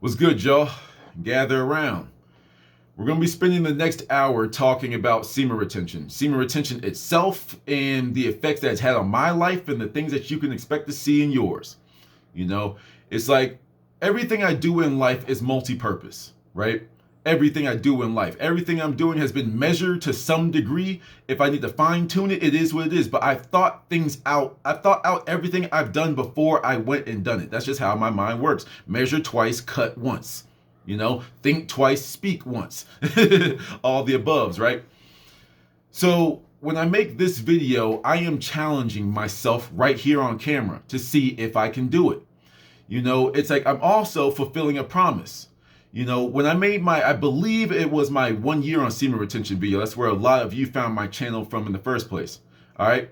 What's good, y'all? Gather around. We're going to be spending the next hour talking about semen retention. Semen retention itself and the effects that it's had on my life and the things that you can expect to see in yours. You know, it's like everything I do in life is multi-purpose, right? Everything I do in life, everything I'm doing has been measured to some degree. If I need to fine tune it, it is what it is. But I've thought things out. I've thought out everything I've done before I went and done it. That's just how my mind works. Measure twice, cut once. You know, think twice, speak once. All the aboves, right? So when I make this video, I am challenging myself right here on camera to see if I can do it. You know, it's like I'm also fulfilling a promise. You know, when I made I believe it was my 1 year on semen retention video. That's where a lot of you found my channel from in the first place. All right.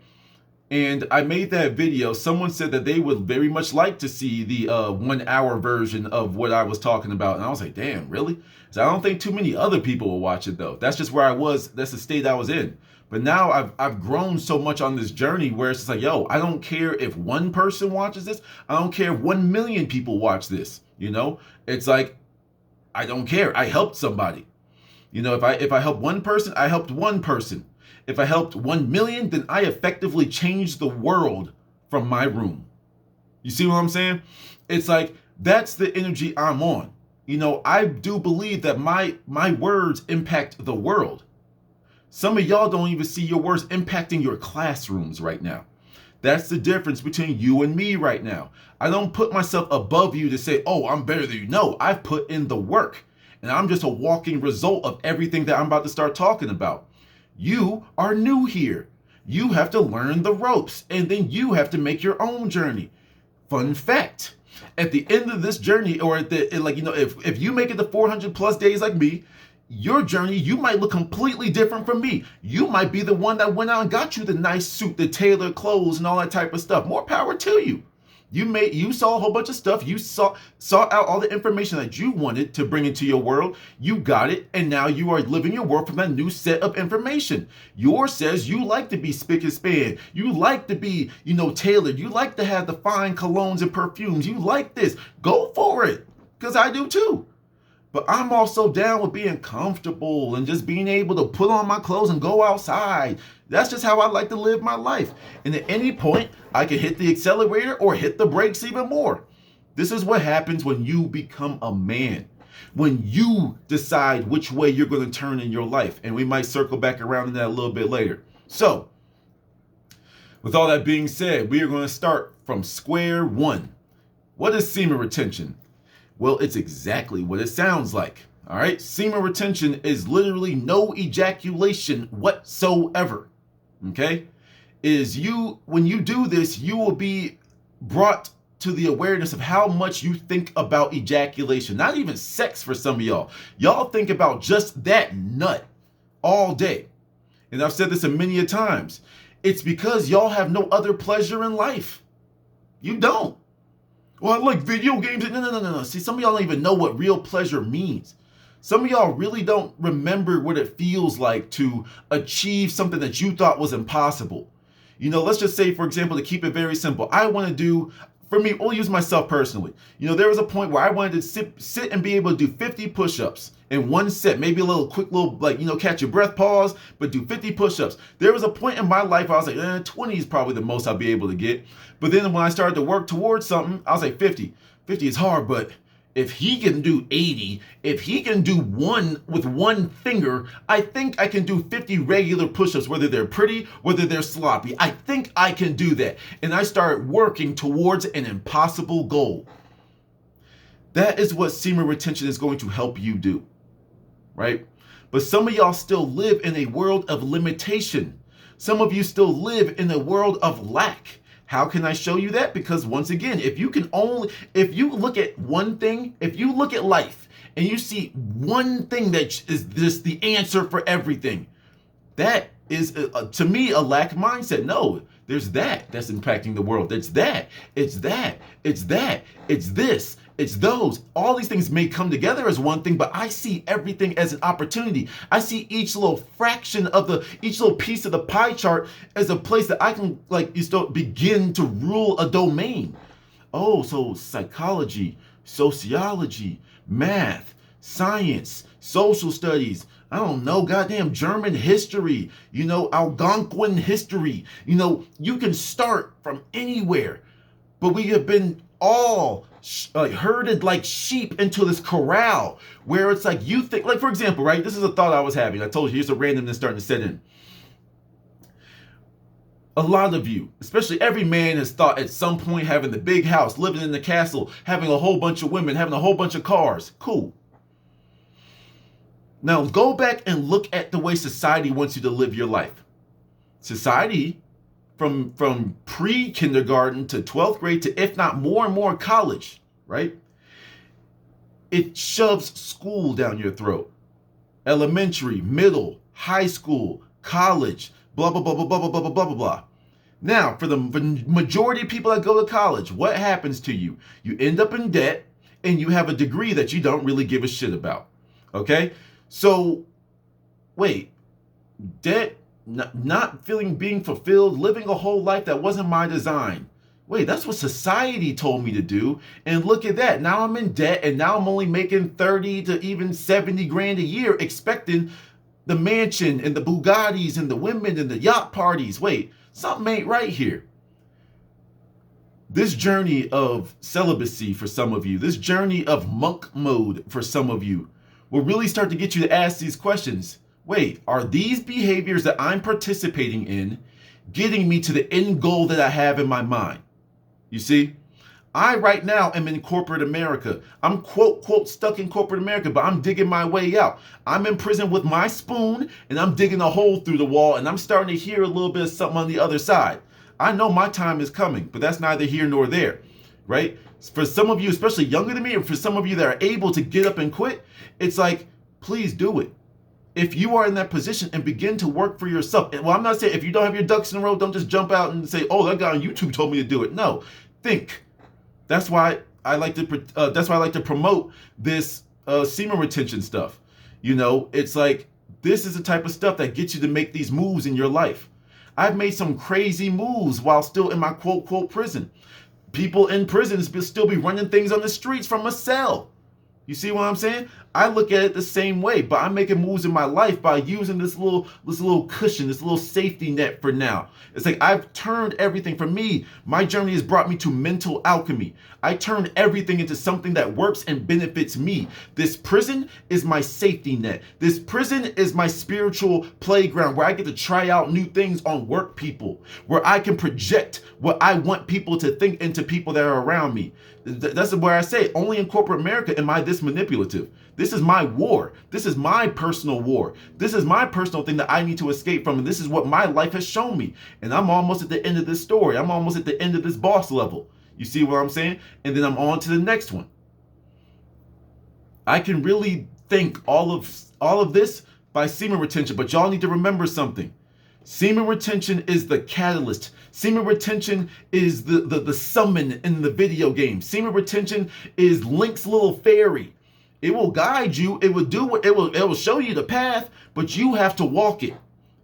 And I made that video. Someone said that they would very much like to see the 1 hour version of what I was talking about. And I was like, damn, really? So I don't think too many other people will watch it, though. That's just where I was. That's the state I was in. But now I've grown so much on this journey where it's just like, yo, I don't care if one person watches this. I don't care if 1 million people watch this. You know, it's like, I don't care. I helped somebody. You know, if I helped one person, I helped one person. If I helped 1 million, then I effectively changed the world from my room. You see what I'm saying? It's like, that's the energy I'm on. You know, I do believe that my words impact the world. Some of y'all don't even see your words impacting your classrooms right now. That's the difference between you and me right now. I don't put myself above you to say, oh, I'm better than you. No, I've put in the work. And I'm just a walking result of everything that I'm about to start talking about. You are new here. You have to learn the ropes. And then you have to make your own journey. Fun fact. At the end of this journey, or if you make it to 400 plus days like me, your journey, you might look completely different from me. You might be the one that went out and got you the nice suit, the tailored clothes, and all that type of stuff. More power to you. You saw a whole bunch of stuff. You sought out all the information that you wanted to bring into your world. You got it, and now you are living your world from that new set of information. Yours says you like to be spick and span. You like to be, tailored. You like to have the fine colognes and perfumes. You like this. Go for it, because I do too. But I'm also down with being comfortable and just being able to put on my clothes and go outside. That's just how I like to live my life. And at any point, I can hit the accelerator or hit the brakes even more. This is what happens when you become a man. When you decide which way you're going to turn in your life. And we might circle back around to that a little bit later. So, with all that being said, we are going to start from square one. What is semen retention? Well, it's exactly what it sounds like. All right. Semen retention is literally no ejaculation whatsoever. Okay. When you do this, you will be brought to the awareness of how much you think about ejaculation. Not even sex for some of y'all. Y'all think about just that nut all day. And I've said this many a times. It's because y'all have no other pleasure in life. You don't. Well, I like video games. No. See, some of y'all don't even know what real pleasure means. Some of y'all really don't remember what it feels like to achieve something that you thought was impossible. Let's just say, for example, to keep it very simple, for me, I'll use myself personally. There was a point where I wanted to sit and be able to do 50 push-ups in one set, maybe a quick catch your breath pause, but do 50 push-ups. There was a point in my life where I was like, 20 is probably the most I'll be able to get. But then when I started to work towards something, I was like, 50. 50 is hard, but if he can do 80, if he can do one with one finger, I think I can do 50 regular push-ups, whether they're pretty, whether they're sloppy. I think I can do that. And I started working towards an impossible goal. That is what semen retention is going to help you do, right? But some of y'all still live in a world of limitation. Some of you still live in a world of lack. How can I show you that? Because once again, if you look at one thing, if you look at life and you see one thing that is just the answer for everything, that is, to me, a lack mindset. No, there's that's impacting the world. It's that, it's this, it's those. All these things may come together as one thing, but I see everything as an opportunity. I see each little fraction of each little piece of the pie chart as a place that I can begin to rule a domain. Oh, so psychology, sociology, math, science, social studies, I don't know, goddamn German history, Algonquin history. You can start from anywhere, but we have been all herded like sheep into this corral where it's like you think, like, for example, right? This is a thought I was having. I told you, here's a randomness starting to set in. A lot of you, especially every man, has thought at some point having the big house, living in the castle, having a whole bunch of women, having a whole bunch of cars. Cool. Now go back and look at the way society wants you to live your life. Society, from pre-kindergarten to 12th grade to, if not more and more, college, right? It shoves school down your throat. Elementary, middle, high school, college, blah, blah, blah, blah, blah, blah, blah, blah, blah, blah. Now, for the majority of people that go to college, what happens to you? You end up in debt, and you have a degree that you don't really give a shit about, okay? So, wait, debt, not feeling being fulfilled, living a whole life that wasn't my design. Wait, that's what society told me to do. And look at that. Now I'm in debt, and now I'm only making 30 to even 70 grand a year, expecting the mansion and the Bugattis and the women and the yacht parties. Wait, something ain't right here. This journey of celibacy for some of you, this journey of monk mode for some of you, will really start to get you to ask these questions. Wait, are these behaviors that I'm participating in getting me to the end goal that I have in my mind? You see, I right now am in corporate America. I'm quote stuck in corporate America, but I'm digging my way out. I'm in prison with my spoon, and I'm digging a hole through the wall, and I'm starting to hear a little bit of something on the other side. I know my time is coming, but that's neither here nor there, right? For some of you, especially younger than me, or for some of you that are able to get up and quit, it's like, please do it. If you are in that position, and begin to work for yourself. Well, I'm not saying if you don't have your ducks in a row, don't just jump out and say, "Oh, that guy on YouTube told me to do it." No, think. That's why I like to promote this semen retention stuff. It's like, this is the type of stuff that gets you to make these moves in your life. I've made some crazy moves while still in my quote prison. People in prison still be running things on the streets from a cell. You see what I'm saying? I look at it the same way, but I'm making moves in my life by using this little cushion, this little safety net for now. It's like I've turned everything. For me, my journey has brought me to mental alchemy. I turned everything into something that works and benefits me. This prison is my safety net. This prison is my spiritual playground where I get to try out new things on work people, where I can project what I want people to think into people that are around me. That's where I say, only in corporate America am I this manipulative. This is my war. This is my personal war. This is my personal thing that I need to escape from. And this is what my life has shown me. And I'm almost at the end of this story. I'm almost at the end of this boss level. You see what I'm saying? And then I'm on to the next one. I can really thank all of this by semen retention, but y'all need to remember something. Semen retention is the catalyst. Semen retention is the summon in the video game. Semen retention is Link's little fairy. It will guide you. It will do what it will show you the path, but you have to walk it.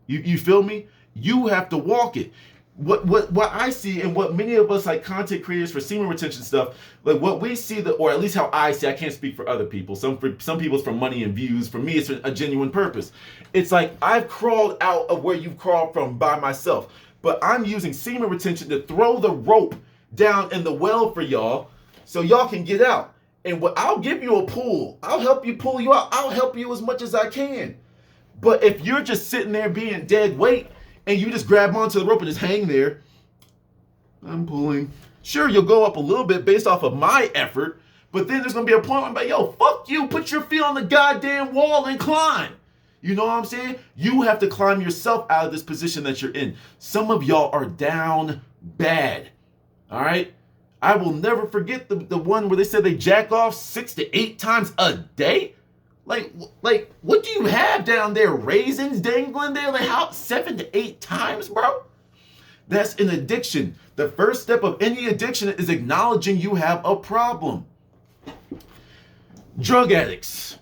You feel me? You have to walk it. What I see, and what many of us like content creators for semen retention stuff, like what we see, or at least how I see, I can't speak for other people. Some people it's for money and views. For me, it's for a genuine purpose. It's like I've crawled out of where you've crawled from by myself, but I'm using semen retention to throw the rope down in the well for y'all, so y'all can get out. And I'll give you a pull. I'll help you pull you out. I'll help you as much as I can. But if you're just sitting there being dead weight, and you just grab onto the rope and just hang there, I'm pulling. Sure, you'll go up a little bit based off of my effort, but then there's gonna be a point where I'm like, yo, fuck you, put your feet on the goddamn wall and climb. You know what I'm saying? You have to climb yourself out of this position that you're in. Some of y'all are down bad, all right? I will never forget the one where they said they jack off 6 to 8 times a day. Like, what do you have down there? Raisins dangling there? Like, how? 7 to 8 times, bro? That's an addiction. The first step of any addiction is acknowledging you have a problem. Drug addicts,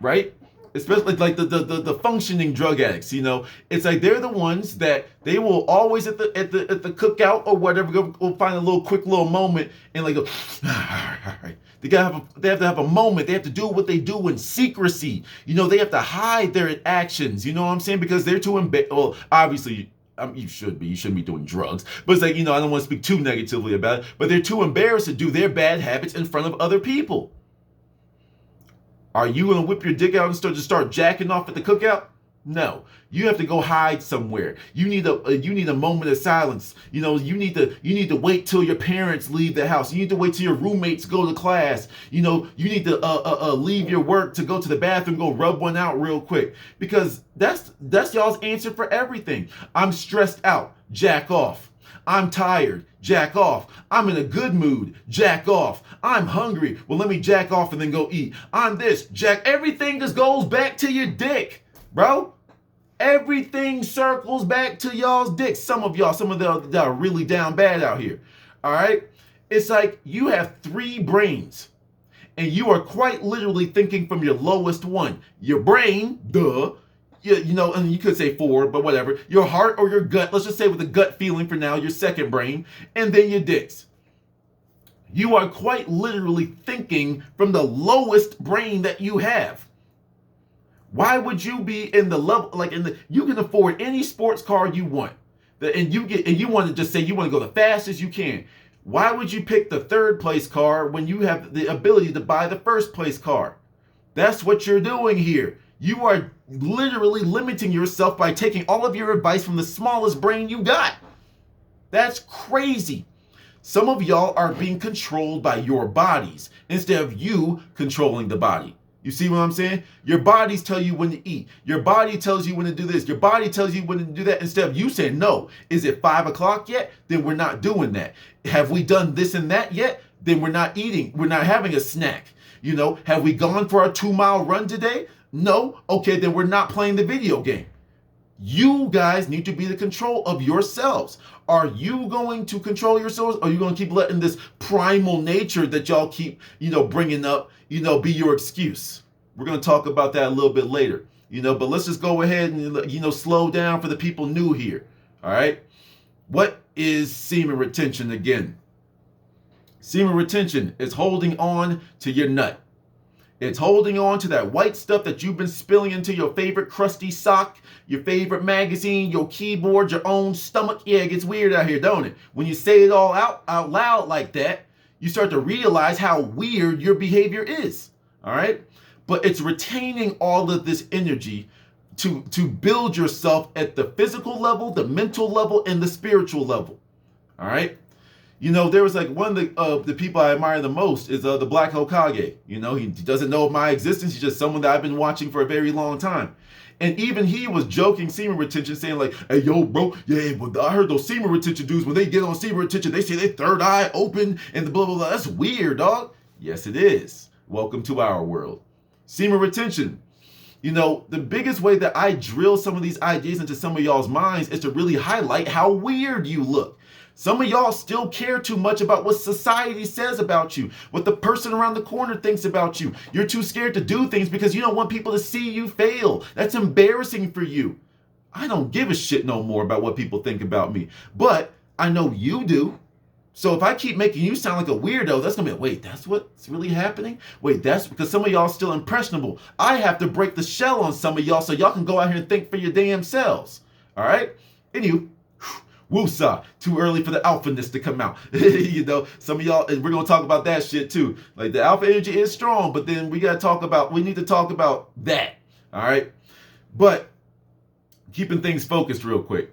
right? Especially like the functioning drug addicts, it's like they're the ones that they will always at the cookout or whatever will find a quick little moment and like go, all right, They have to have a moment. They have to do what they do in secrecy. They have to hide their actions. You know what I'm saying? Because they're too embarrassed. Well, obviously, you shouldn't be doing drugs. But it's like, I don't want to speak too negatively about it. But they're too embarrassed to do their bad habits in front of other people. Are you going to whip your dick out and start jacking off at the cookout? No, you have to go hide somewhere. You need a moment of silence. You need to wait till your parents leave the house. You need to wait till your roommates go to class. You need to leave your work to go to the bathroom, go rub one out real quick, because that's y'all's answer for everything. I'm stressed out, jack off. I'm tired, jack off. I'm in a good mood, jack off. I'm hungry, well, let me jack off and then go eat. I'm this, jack. Everything just goes back to your dick, bro. Everything circles back to y'all's dicks. Some of them that are really down bad out here. All right? It's like you have 3 brains, and you are quite literally thinking from your lowest one. Your brain, duh. And you could say 4, but whatever. Your heart or your gut, let's just say with the gut feeling for now, your second brain, and then your dicks. You are quite literally thinking from the lowest brain that you have. Why would you be in the level, you can afford any sports car you want, and you want to just say you want to go the fastest you can. Why would you pick the 3rd place car when you have the ability to buy the 1st place car? That's what you're doing here. You are literally limiting yourself by taking all of your advice from the smallest brain you got. That's crazy. Some of y'all are being controlled by your bodies instead of you controlling the body. You see what I'm saying? Your bodies tell you when to eat. Your body tells you when to do this. Your body tells you when to do that, instead of you saying, no, is it 5 o'clock yet? Then we're not doing that. Have we done this and that yet? Then we're not eating. We're not having a snack. Have we gone for a 2-mile run today? No. Okay, then we're not playing the video game. You guys need to be the control of yourselves. Are you going to control yourselves, or are you going to keep letting this primal nature that y'all keep, bringing up, be your excuse? We're going to talk about that a little bit later, but let's just go ahead and, slow down for the people new here. All right. What is semen retention again? Semen retention is holding on to your nut. It's holding on to that white stuff that you've been spilling into your favorite crusty sock, your favorite magazine, your keyboard, your own stomach. Yeah, it gets weird out here, don't it? When you say it all out loud like that, you start to realize how weird your behavior is. All right? But it's retaining all of this energy to build yourself at the physical level, the mental level, and the spiritual level. All right? There was one of the people I admire the most is the Black Hokage. He doesn't know of my existence. He's just someone that I've been watching for a very long time. And even he was joking semen retention, saying like, hey, yo, bro, yeah, but I heard those semen retention dudes, when they get on semen retention, they say their third eye open and the blah, blah, blah. That's weird, dog. Yes, it is. Welcome to our world. Semen retention. The biggest way that I drill some of these ideas into some of y'all's minds is to really highlight how weird you look. Some of y'all still care too much about what society says about you, what the person around the corner thinks about you. You're too scared to do things because you don't want people to see you fail. That's embarrassing for you. I don't give a shit no more about what people think about me, but I know you do. So if I keep making you sound like a weirdo, that's going to be, wait, that's what's really happening? Wait, that's because some of y'all are still impressionable. I have to break the shell on some of y'all so y'all can go out here and think for your damn selves. All right? Anywho. Woosah, too early for the alphaness to come out. Some of y'all, and we're going to talk about that shit too. Like the alpha energy is strong, but then we need to talk about that. All right. But keeping things focused real quick.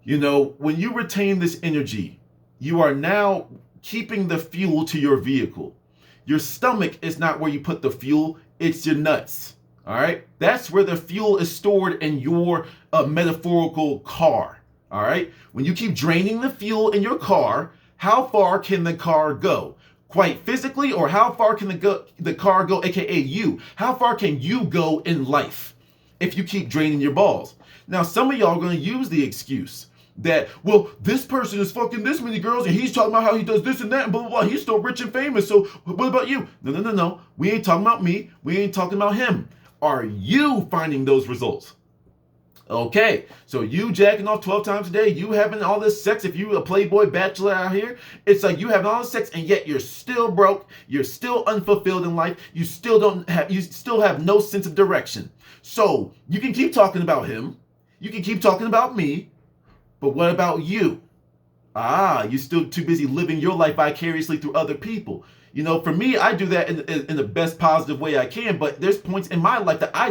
When you retain this energy, you are now keeping the fuel to your vehicle. Your stomach is not where you put the fuel. It's your nuts. All right. That's where the fuel is stored in your metaphorical car. All right. When you keep draining the fuel in your car, how far can the car go? Quite physically, or how far can the car go, aka you? How far can you go in life if you keep draining your balls? Now, some of y'all are going to use the excuse that, well, this person is fucking this many girls and he's talking about how he does this and that and blah, blah, blah. He's still rich and famous. So what about you? No. We ain't talking about me. We ain't talking about him. Are you finding those results? Okay, so you jacking off 12 times a day, you having all this sex, if you a playboy bachelor out here, it's like you having all this sex and yet you're still broke, you're still unfulfilled in life, you still have no sense of direction. So you can keep talking about him, you can keep talking about me, but what about you? You're still too busy living your life vicariously through other people. You know, for me, I do that in the best positive way I can, but there's points in my life that I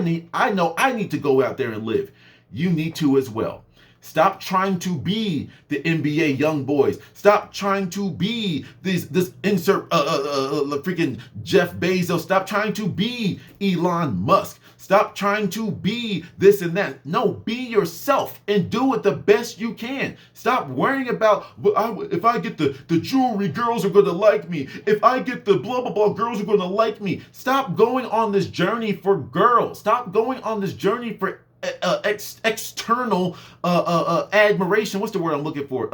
know I need to go out there and live. You need to as well. Stop trying to be the NBA young boys. Stop trying to be this insert freaking Jeff Bezos. Stop trying to be Elon Musk. Stop trying to be this and that. No, be yourself and do it the best you can. Stop worrying about, if I get the jewelry, girls are going to like me. If I get the blah, blah, blah, girls are going to like me. Stop going on this journey for girls. Stop going on this journey for external admiration. What's the word I'm looking for?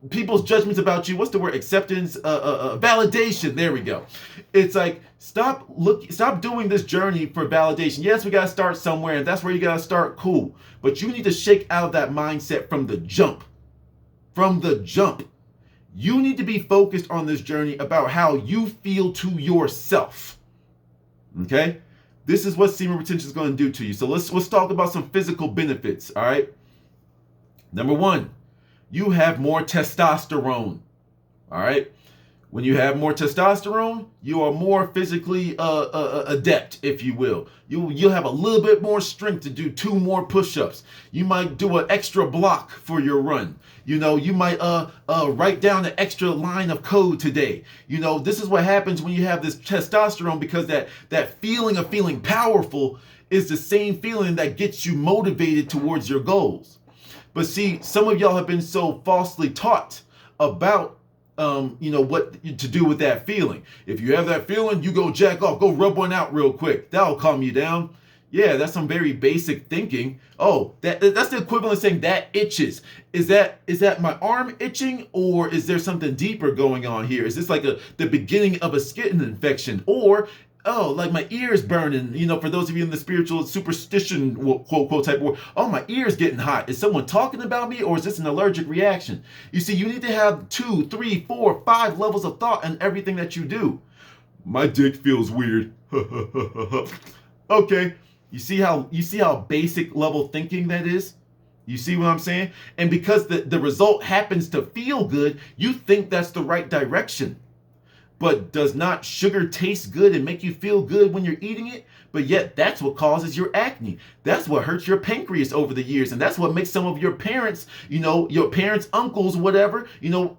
People's judgments about you. What's the word? Acceptance, validation. There we go. It's like stop doing this journey for validation. Yes, we gotta start somewhere, and that's where you gotta start. Cool, but you need to shake out of that mindset from the jump. From the jump, you need to be focused on this journey about how you feel to yourself. Okay. This is what semen retention is going to do to you. So let's talk about some physical benefits, all right? Number one, you have more testosterone, all right? When you have more testosterone, you are more physically adept, if you will. You'll have a little bit more strength to do 2 more push-ups. You might do an extra block for your run. You know, you might write down an extra line of code today. You know, this is what happens when you have this testosterone, because that feeling of feeling powerful is the same feeling that gets you motivated towards your goals. But see, some of y'all have been so falsely taught about what to do with that feeling. If you have that feeling, you go jack off, go rub one out real quick. That'll calm you down. Yeah, that's some very basic thinking. Oh, that's the equivalent of saying that itches. Is that my arm itching, or is there something deeper going on here? Is this like the beginning of a skin infection? Or like my ears burning, for those of you in the spiritual superstition, quote type of word, my ears getting hot. Is someone talking about me, or is this an allergic reaction? You see, you need to have 2, 3, 4, 5 levels of thought in everything that you do. My dick feels weird. Okay. You see how basic level thinking that is? You see what I'm saying? And because the result happens to feel good, you think that's the right direction. But does not sugar taste good and make you feel good when you're eating it? But yet that's what causes your acne. That's what hurts your pancreas over the years. And that's what makes some of your parents, your parents, uncles, whatever,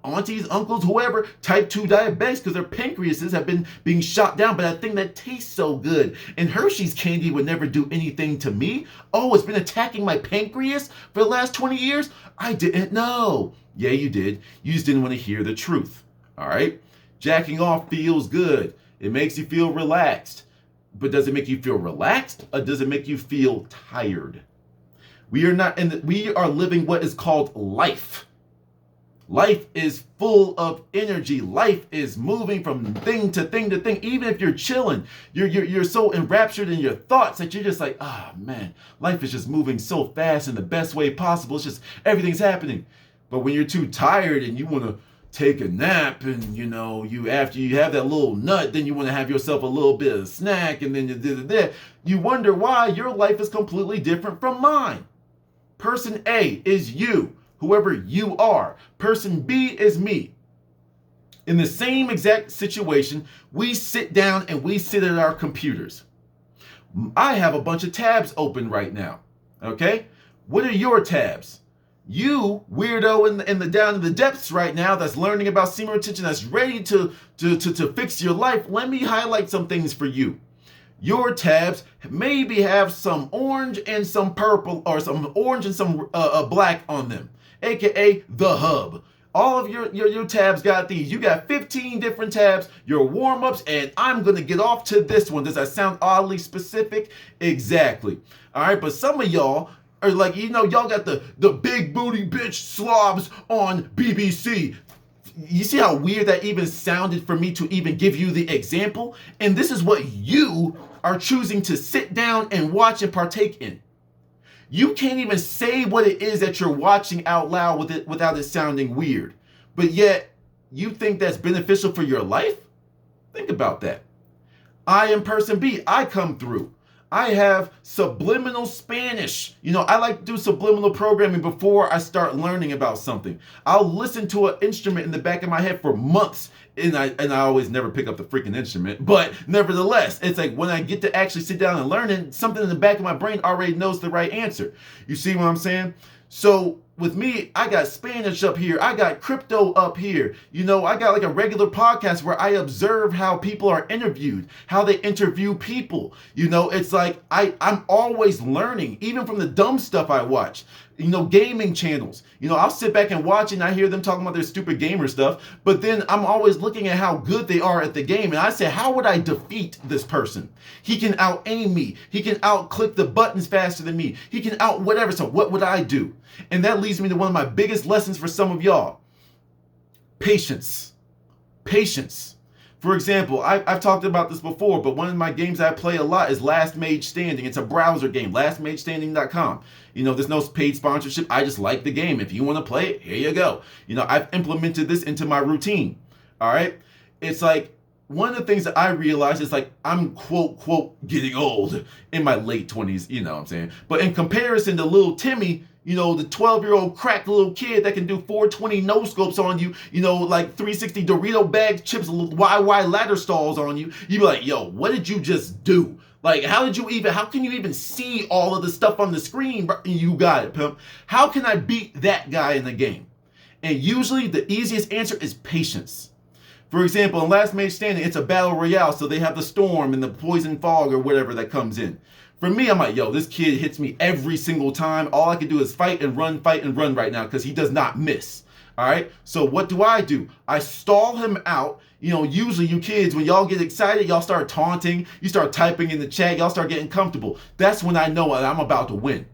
aunties, uncles, whoever, type 2 diabetics, because their pancreases have been being shot down by that thing that tastes so good. And Hershey's candy would never do anything to me. Oh, it's been attacking my pancreas for the last 20 years? I didn't know. Yeah, you did. You just didn't want to hear the truth. All right? Jacking off feels good. It makes you feel relaxed. But does it make you feel relaxed, or does it make you feel tired? We are living what is called life. Life is full of energy. Life is moving from thing to thing to thing. Even if you're chilling, you're so enraptured in your thoughts that you're just like, man, life is just moving so fast in the best way possible. It's just everything's happening. But when you're too tired and you want to take a nap, and after you have that little nut, then you want to have yourself a little bit of snack, and then you wonder why your life is completely different from mine. Person A is you, whoever you are. Person B is me. In the same exact situation, we sit down and we sit at our computers. I have a bunch of tabs open right now. Okay? What are your tabs? You weirdo in the down in the depths right now that's learning about semen retention, that's ready to fix your life, let me highlight some things for you. Your tabs maybe have some orange and some purple, or some orange and some black on them, aka the hub. All of your tabs got these. You got 15 different tabs, your warm-ups, and I'm going to get off to this one. Does that sound oddly specific? Exactly. All right, but some of y'all are like, y'all got the big booty bitch slobs on BBC. You see how weird that even sounded for me to even give you the example? And this is what you are choosing to sit down and watch and partake in. You can't even say what it is that you're watching out loud with it without it sounding weird. But yet, you think that's beneficial for your life? Think about that. I am person B. I come through. I have subliminal Spanish. I like to do subliminal programming before I start learning about something. I'll listen to an instrument in the back of my head for months, and I always never pick up the freaking instrument. But nevertheless, it's like when I get to actually sit down and learn it, something in the back of my brain already knows the right answer. You see what I'm saying? So with me, I got Spanish up here. I got crypto up here. I got like a regular podcast where I observe how people are interviewed, how they interview people. It's like I'm always learning, even from the dumb stuff I watch. Gaming channels. I'll sit back and watch and I hear them talking about their stupid gamer stuff, but then I'm always looking at how good they are at the game. And I say, how would I defeat this person? He can out aim me. He can out click the buttons faster than me. He can out whatever. So what would I do? And that leads me to one of my biggest lessons for some of y'all. Patience. Patience. For example, I've talked about this before, but one of my games I play a lot is Last Mage Standing. It's a browser game, lastmagestanding.com. There's no paid sponsorship. I just like the game. If you want to play it, here you go. I've implemented this into my routine. All right. It's like one of the things that I realized is like I'm quote getting old in my late 20s, you know what I'm saying? But in comparison to little Timmy, the 12-year-old cracked little kid that can do 420 no scopes on you, like 360 Dorito bag chips, YY ladder stalls on you. You be like, yo, what did you just do? Like, how can you even see all of the stuff on the screen? You got it, pimp. How can I beat that guy in the game? And usually the easiest answer is patience. For example, in Last Mage Standing, it's a battle royale, so they have the storm and the poison fog or whatever that comes in. For me, I'm like, yo, this kid hits me every single time. All I can do is fight and run right now because he does not miss. All right. So what do? I stall him out. Usually you kids, when y'all get excited, y'all start taunting. You start typing in the chat. Y'all start getting comfortable. That's when I know that I'm about to win.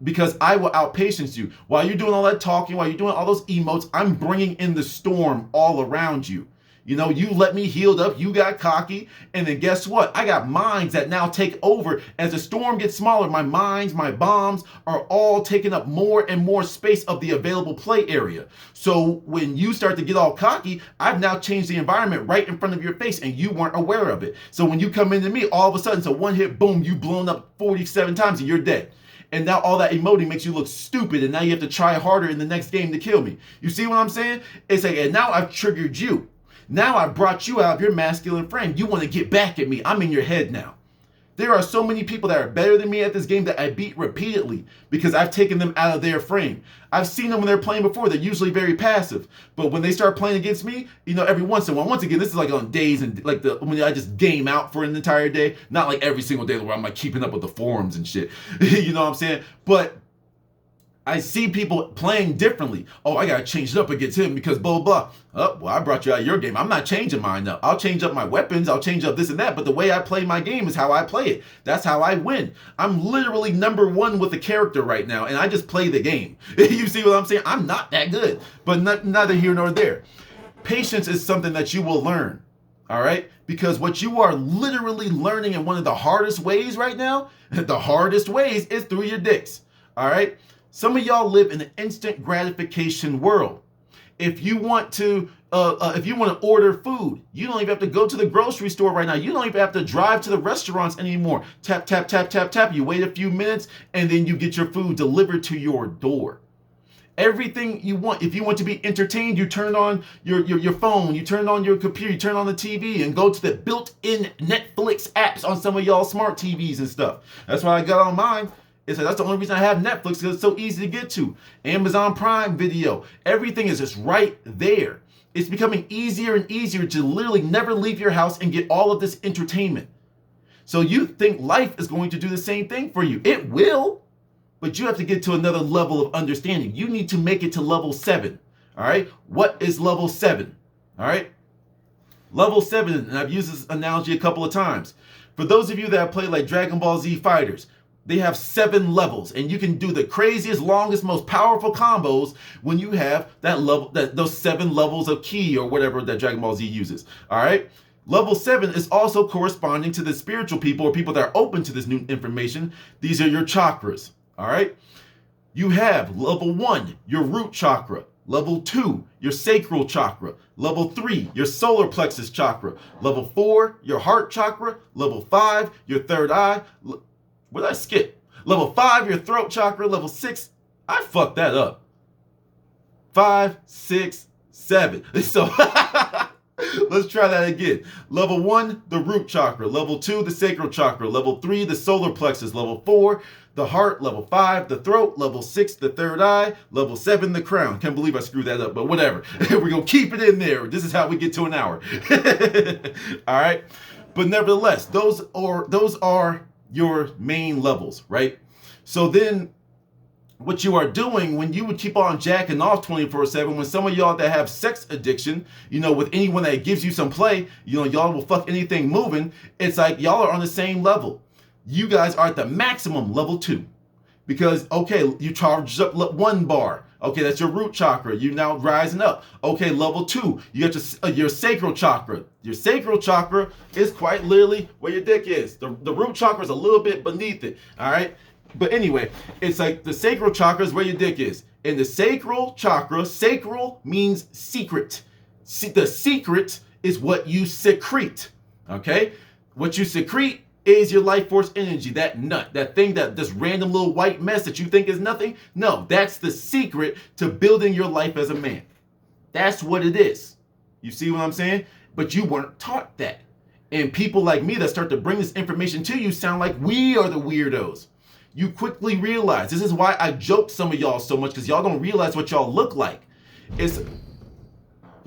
Because I will outpatience you. While you're doing all that talking, while you're doing all those emotes, I'm bringing in the storm all around you. You let me healed up, you got cocky, and then guess what? I got mines that now take over. As the storm gets smaller, my mines, my bombs are all taking up more and more space of the available play area. So when you start to get all cocky, I've now changed the environment right in front of your face and you weren't aware of it. So when you come into me, all of a sudden, so one hit, boom, you've blown up 47 times and you're dead. And now all that emoting makes you look stupid, and now you have to try harder in the next game to kill me. You see what I'm saying? It's like, and now I've triggered you. Now I brought you out of your masculine frame. You want to get back at me. I'm in your head now. There are so many people that are better than me at this game that I beat repeatedly because I've taken them out of their frame. I've seen them when they're playing before. They're usually very passive. But when they start playing against me, every once in a while, once again, this is like on days and like when I just game out for an entire day. Not like every single day where I'm like keeping up with the forums and shit. You know what I'm saying? But I see people playing differently. Oh, I gotta change it up against him because blah, blah. Oh, well, I brought you out of your game. I'm not changing mine up. I'll change up my weapons. I'll change up this and that. But the way I play my game is how I play it. That's how I win. I'm literally number one with the character right now, and I just play the game. You see what I'm saying? I'm not that good, but neither here nor there. Patience is something that you will learn, all right? Because what you are literally learning in one of the hardest ways right now, the hardest ways is through your dicks, all right? Some of y'all live in an instant gratification world. If you want to order food, you don't even have to go to the grocery store right now. You don't even have to drive to the restaurants anymore. Tap, tap, tap, tap, tap. You wait a few minutes and then you get your food delivered to your door. Everything you want. If you want to be entertained, you turn on your phone, you turn on your computer, you turn on the TV and go to the built-in Netflix apps on some of y'all smart TVs and stuff. That's why I got on mine. That's the only reason I have Netflix, because it's so easy to get to. Amazon Prime Video. Everything is just right there. It's becoming easier and easier to literally never leave your house and get all of this entertainment. So you think life is going to do the same thing for you. It will, but you have to get to another level of understanding. You need to make it to level 7. All right? What is level 7? All right? Level 7, and I've used this analogy a couple of times. For those of you that have played like Dragon Ball Z Fighters, they have 7 levels, and you can do the craziest, longest, most powerful combos when you have that level, those 7 levels of ki or whatever that Dragon Ball Z uses. All right. Level 7 is also corresponding to the spiritual people or people that are open to this new information. These are your chakras, all right? You have level 1, your root chakra. Level 2, your sacral chakra. Level 3, your solar plexus chakra. Level 4, your heart chakra. Level 5, your third eye. What did I skip? Level 5, your throat chakra. Level 6, I fucked that up. 5, 6, 7. So let's try that again. Level 1, the root chakra. Level 2, the sacral chakra. Level 3, the solar plexus. Level 4, the heart. Level 5, the throat. Level 6, the third eye. Level 7, the crown. Can't believe I screwed that up, but whatever. We're going to keep it in there. This is how we get to an hour. All right? But nevertheless, those are your main levels, right? So then what you are doing when you would keep on jacking off 24/7, when some of y'all that have sex addiction, with anyone that gives you some play, y'all will fuck anything moving. It's like y'all are on the same level. You guys are at the maximum level 2 because, okay, you charged up 1 bar. Okay, that's your root chakra. You're now rising up. Okay, level 2, you got your sacral chakra. Your sacral chakra is quite literally where your dick is. The root chakra is a little bit beneath it, all right? But anyway, it's like the sacral chakra is where your dick is. In the sacral chakra, sacral means secret. The secret is what you secrete, okay? What you secrete is your life force energy, that nut, that thing, this random little white mess that you think is nothing. No, that's the secret to building your life as a man. That's what it is. You see what I'm saying? But you weren't taught that. And people like me that start to bring this information to you sound like we are the weirdos. You quickly realize, this is why I joke some of y'all so much, because y'all don't realize what y'all look like. It's,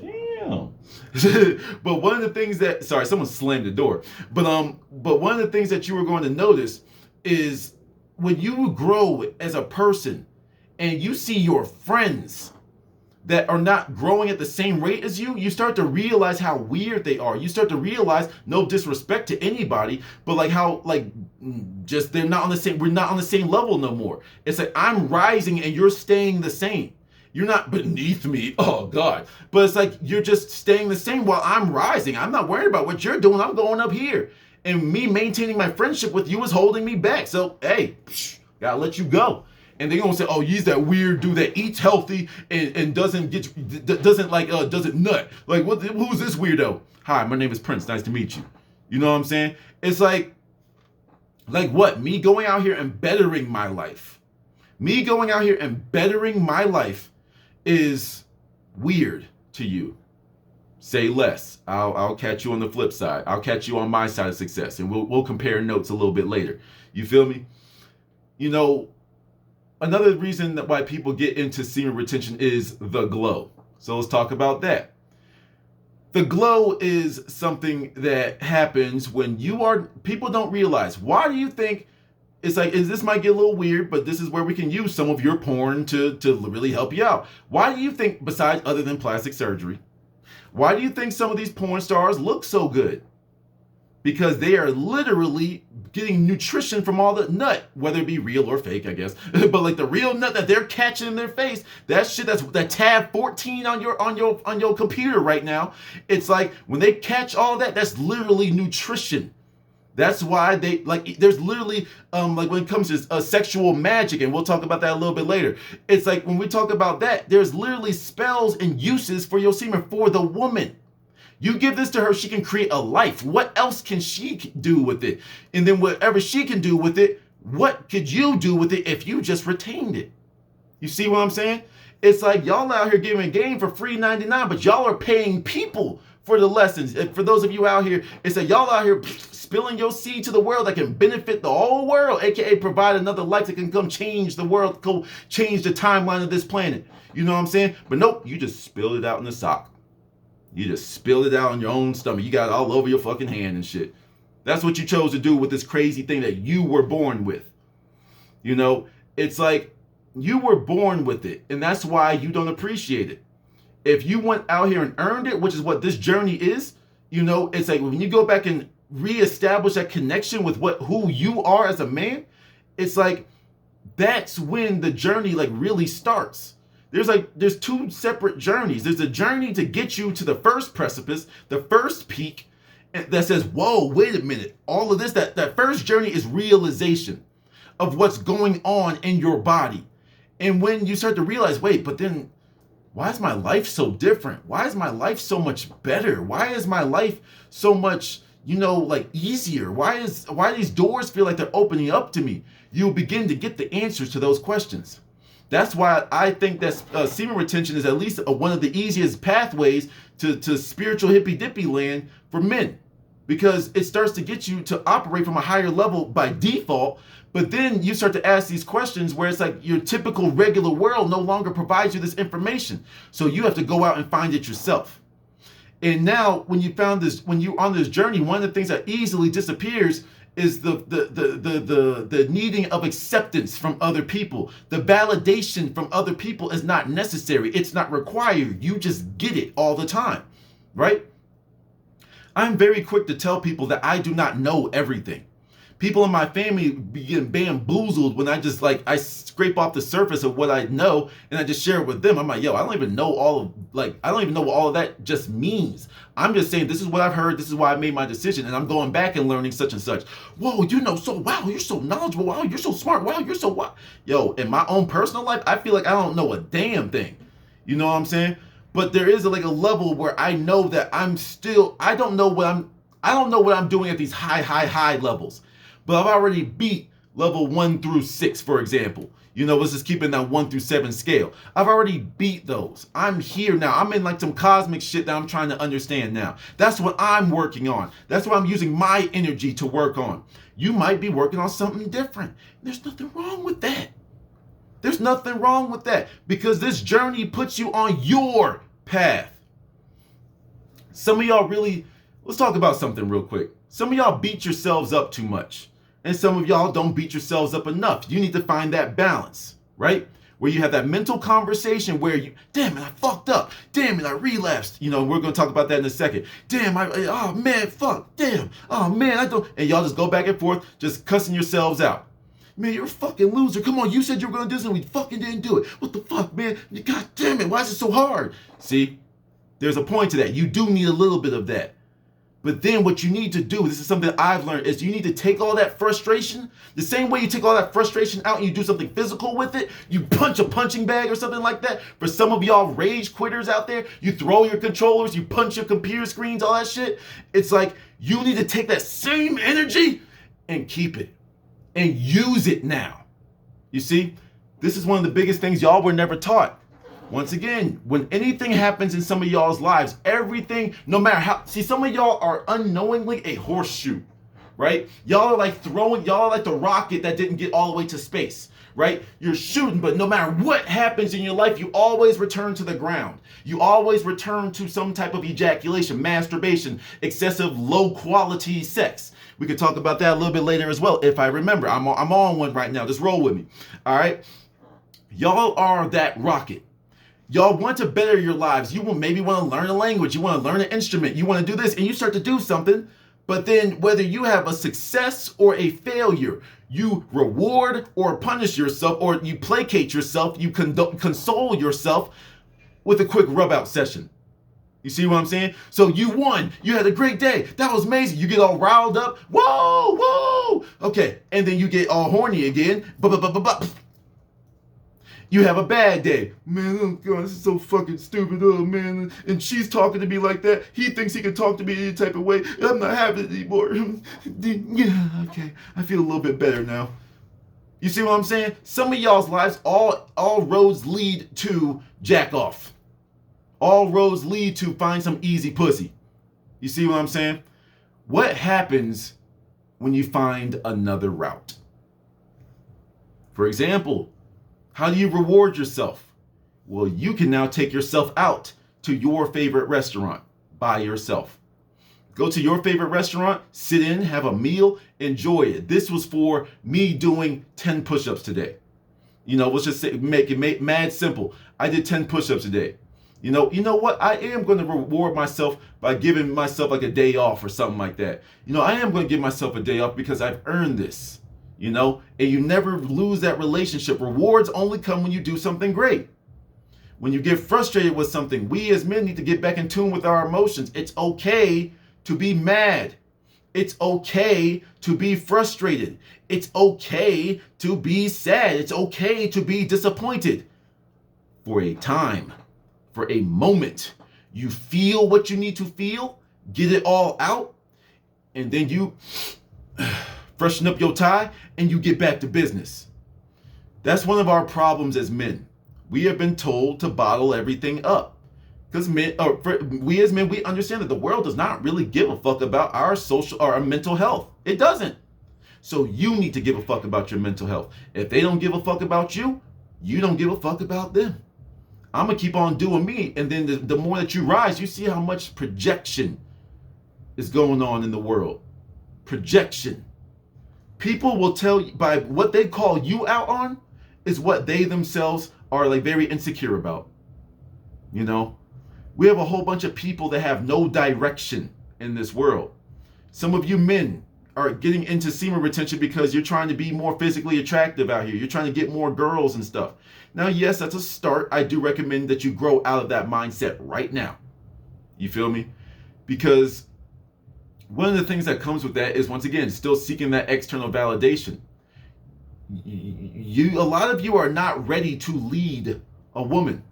damn. But one of the things that, sorry, someone slammed the door. But one of the things that you are going to notice is when you grow as a person and you see your friends that are not growing at the same rate as you, you start to realize how weird they are. You start to realize, no disrespect to anybody, but like how, just they're not on the same, we're not on the same level no more. It's like I'm rising and you're staying the same. You're not beneath me, oh God. But it's like you're just staying the same while I'm rising. I'm not worried about what you're doing, I'm going up here. And me maintaining my friendship with you is holding me back. So, hey, gotta let you go. And they're gonna say, oh, he's that weird dude that eats healthy and doesn't nut. Like, who's this weirdo? Hi, my name is Prince. Nice to meet you. You know what I'm saying? It's like what? Me going out here and bettering my life. Me going out here and bettering my life is weird to you. Say less. I'll catch you on the flip side. I'll catch you on my side of success, and we'll compare notes a little bit later. You feel me? Another reason that why people get into semen retention is the glow. So let's talk about that. The glow is something that happens when people don't realize. Why do you think, this might get a little weird, but this is where we can use some of your porn to really help you out. Why do you think, besides other than plastic surgery, why do you think some of these porn stars look so good? Because they are literally getting nutrition from all the nut, whether it be real or fake, I guess. But like the real nut that they're catching in their face, that shit, that's that tab 14 on your computer right now. It's like when they catch all that, that's literally nutrition. That's why there's literally when it comes to sexual magic, and we'll talk about that a little bit later. It's like when we talk about that, there's literally spells and uses for your semen for the woman. You give this to her, she can create a life. What else can she do with it? And then whatever she can do with it, what could you do with it if you just retained it? You see what I'm saying? It's like y'all out here giving game for free 99, but y'all are paying people for the lessons. And for those of you out here, it's like y'all out here spilling your seed to the world that can benefit the whole world, aka provide another life that can come change the world, go change the timeline of this planet. You know what I'm saying? But nope, you just spilled it out in the sock. You just spilled it out on your own stomach. You got it all over your fucking hand and shit. That's what you chose to do with this crazy thing that you were born with. It's like you were born with it, and that's why you don't appreciate it. If you went out here and earned it, which is what this journey is, it's like when you go back and reestablish that connection with who you are as a man, it's like that's when the journey really starts. There's two separate journeys. There's a journey to get you to the first precipice, the first peak, that says, whoa, wait a minute. All of this, that first journey is realization of what's going on in your body. And when you start to realize, wait, but then why is my life so different? Why is my life so much better? Why is my life so much, like easier? Why these doors feel like they're opening up to me? You'll begin to get the answers to those questions. That's why I think that semen retention is at least one of the easiest pathways to spiritual hippy dippy land for men, because it starts to get you to operate from a higher level by default. But then you start to ask these questions where it's like your typical regular world no longer provides you this information. So you have to go out and find it yourself. And now when you're on this journey, one of the things that easily disappears is the needing of acceptance from other people. The validation from other people is not necessary. It's not required. You just get it all the time, right? I'm very quick to tell people that I do not know everything. People in my family begin bamboozled when I scrape off the surface of what I know and I just share it with them. I'm like, yo, I don't even know I don't even know what all of that just means. I'm just saying, this is what I've heard. This is why I made my decision. And I'm going back and learning such and such. Whoa, wow, you're so knowledgeable. Wow, you're so smart. Wow, you're so what? Yo, in my own personal life, I feel like I don't know a damn thing. You know what I'm saying? But there is a level where I know that I don't know what I'm doing at these high levels. But I've already beat level 1 through 6, for example. Let's just keep in that 1 through 7 scale. I've already beat those. I'm here now. I'm in some cosmic shit that I'm trying to understand now. That's what I'm working on. That's what I'm using my energy to work on. You might be working on something different. There's nothing wrong with that. There's nothing wrong with that, because this journey puts you on your path. Some of y'all let's talk about something real quick. Some of y'all beat yourselves up too much. And some of y'all don't beat yourselves up enough. You need to find that balance, right? Where you have that mental conversation where damn it, I fucked up. Damn it, I relapsed. We're going to talk about that in a second. Damn, oh man, fuck. Damn, oh man, I don't. And y'all just go back and forth, just cussing yourselves out. Man, you're a fucking loser. Come on, you said you were going to do something. We fucking didn't do it. What the fuck, man? God damn it, why is it so hard? See, there's a point to that. You do need a little bit of that. But then what you need to do, this is something I've learned, is you need to take all that frustration, the same way you take all that frustration out and you do something physical with it, you punch a punching bag or something like that. For some of y'all rage quitters out there, you throw your controllers, you punch your computer screens, all that shit. It's like you need to take that same energy and keep it and use it now. You see, this is one of the biggest things y'all were never taught. Once again, when anything happens in some of y'all's lives, everything, no matter how, see, some of y'all are unknowingly a horseshoe, right? Y'all are like the rocket that didn't get all the way to space, right? You're shooting, but no matter what happens in your life, you always return to the ground. You always return to some type of ejaculation, masturbation, excessive low quality sex. We could talk about that a little bit later as well, if I remember. I'm on one right now. Just roll with me, all right? Y'all are that rocket. Y'all want to better your lives. You will maybe want to learn a language. You want to learn an instrument. You want to do this, and you start to do something. But then whether you have a success or a failure, you reward or punish yourself, or you placate yourself, you console yourself with a quick rub out session. You see what I'm saying? So you won. You had a great day. That was amazing. You get all riled up. Whoa. Okay. And then you get all horny again. You have a bad day. Man, oh God, this is so fucking stupid. Oh man. And she's talking to me like that. He thinks he can talk to me any type of way. I'm not having it anymore. Yeah, okay. I feel a little bit better now. You see what I'm saying? Some of y'all's lives, all roads lead to jack off. All roads lead to find some easy pussy. You see what I'm saying? What happens when you find another route? For example, how do you reward yourself? Well, you can now take yourself out to your favorite restaurant by yourself. Go to your favorite restaurant, sit in, have a meal, enjoy it. This was for me doing 10 push-ups today. Let's just say, make it mad simple. I did 10 push-ups today. You know what? I am going to reward myself by giving myself like a day off or something like that. I am going to give myself a day off because I've earned this. And you never lose that relationship. Rewards only come when you do something great. When you get frustrated with something, we as men need to get back in tune with our emotions. It's okay to be mad. It's okay to be frustrated. It's okay to be sad. It's okay to be disappointed. For a time, for a moment, you feel what you need to feel, get it all out, and then you freshen up your tie and you get back to business. That's one of our problems as men. We have been told to bottle everything up. Because we as men, we understand that the world does not really give a fuck about our social or our mental health. It doesn't. So you need to give a fuck about your mental health. If they don't give a fuck about you, you don't give a fuck about them. I'm going to keep on doing me. And then the more that you rise, you see how much projection is going on in the world. Projection. People will tell you by what they call you out on is what they themselves are like very insecure about. You know? We have a whole bunch of people that have no direction in this world. Some of you men are getting into semen retention because you're trying to be more physically attractive out here. You're trying to get more girls and stuff. Now, yes, that's a start. I do recommend that you grow out of that mindset right now. You feel me? Because one of the things that comes with that is, once again, still seeking that external validation. A lot of you are not ready to lead a woman.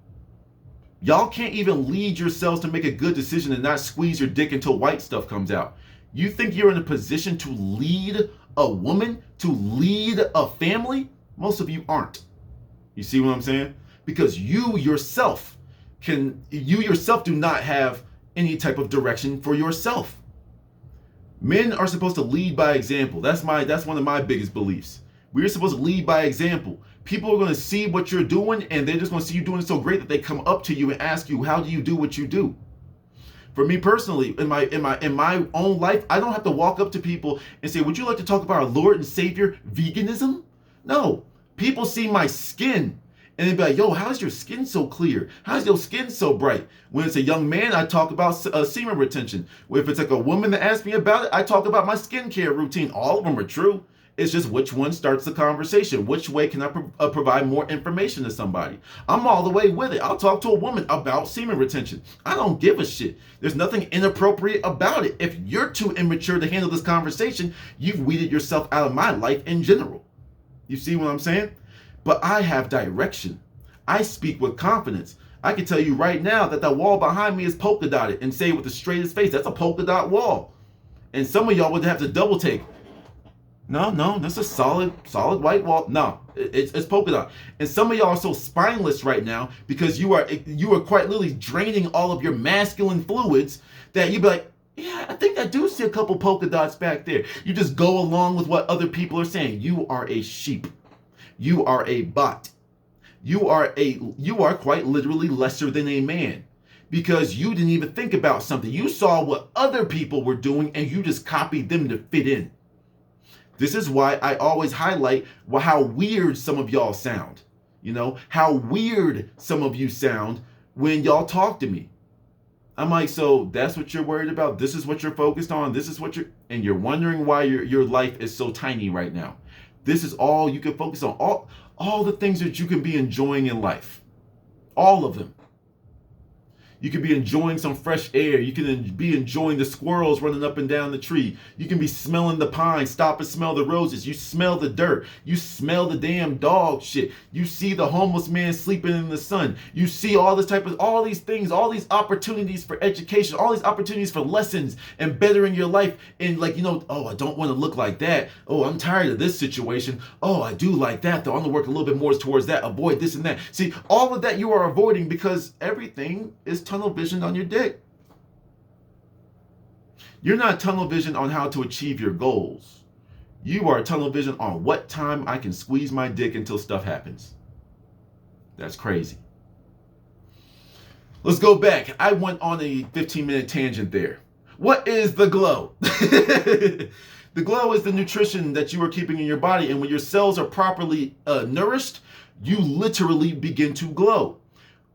Y'all can't even lead yourselves to make a good decision and not squeeze your dick until white stuff comes out. You think you're in a position to lead a woman, to lead a family? Most of you aren't. You see what I'm saying? Because you yourself do not have any type of direction for yourself. Men are supposed to lead by example. That's one of my biggest beliefs. We're supposed to lead by example. People are going to see what you're doing, and they're just going to see you doing it so great that they come up to you and ask you, how do you do what you do? For me personally, in my own life, I don't have to walk up to people and say, would you like to talk about our Lord and Savior, veganism? No. People see my skin, and they be like, yo, how's your skin so clear? How's your skin so bright? When it's a young man, I talk about semen retention. If it's like a woman that asks me about it, I talk about my skincare routine. All of them are true. It's just which one starts the conversation. Which way can I provide more information to somebody? I'm all the way with it. I'll talk to a woman about semen retention. I don't give a shit. There's nothing inappropriate about it. If you're too immature to handle this conversation, you've weeded yourself out of my life in general. You see what I'm saying? But I have direction. I speak with confidence. I can tell you right now that the wall behind me is polka dotted and say with the straightest face, that's a polka dot wall. And some of y'all would have to double take. No, that's a solid white wall. No, it's polka dot. And some of y'all are so spineless right now because you are quite literally draining all of your masculine fluids that you be like, yeah, I think I do see a couple polka dots back there. You just go along with what other people are saying. You are a sheep. You are a bot. You are quite literally lesser than a man because you didn't even think about something. You saw what other people were doing and you just copied them to fit in. This is why I always highlight how weird some of y'all sound. You know, how weird some of you sound when y'all talk to me. I'm like, so that's what you're worried about? This is what you're focused on? This is what and you're wondering why your life is so tiny right now. This is all you can focus on. All the things that you can be enjoying in life. All of them. You can be enjoying some fresh air. You can be enjoying the squirrels running up and down the tree. You can be smelling the pine, stop and smell the roses. You smell the dirt. You smell the damn dog shit. You see the homeless man sleeping in the sun. You see all these things, all these opportunities for education, all these opportunities for lessons and bettering your life. And oh, I don't want to look like that. Oh, I'm tired of this situation. Oh, I do like that though. I'm gonna work a little bit more towards that. Avoid this and that. See, all of that you are avoiding because everything is tunnel vision on your dick. You're not tunnel vision on how to achieve your goals. You are tunnel vision on what time I can squeeze my dick until stuff happens. That's crazy. Let's go back. I went on a 15-minute tangent there. What is the glow? The glow is the nutrition that you are keeping in your body, and when your cells are properly nourished, you literally begin to glow.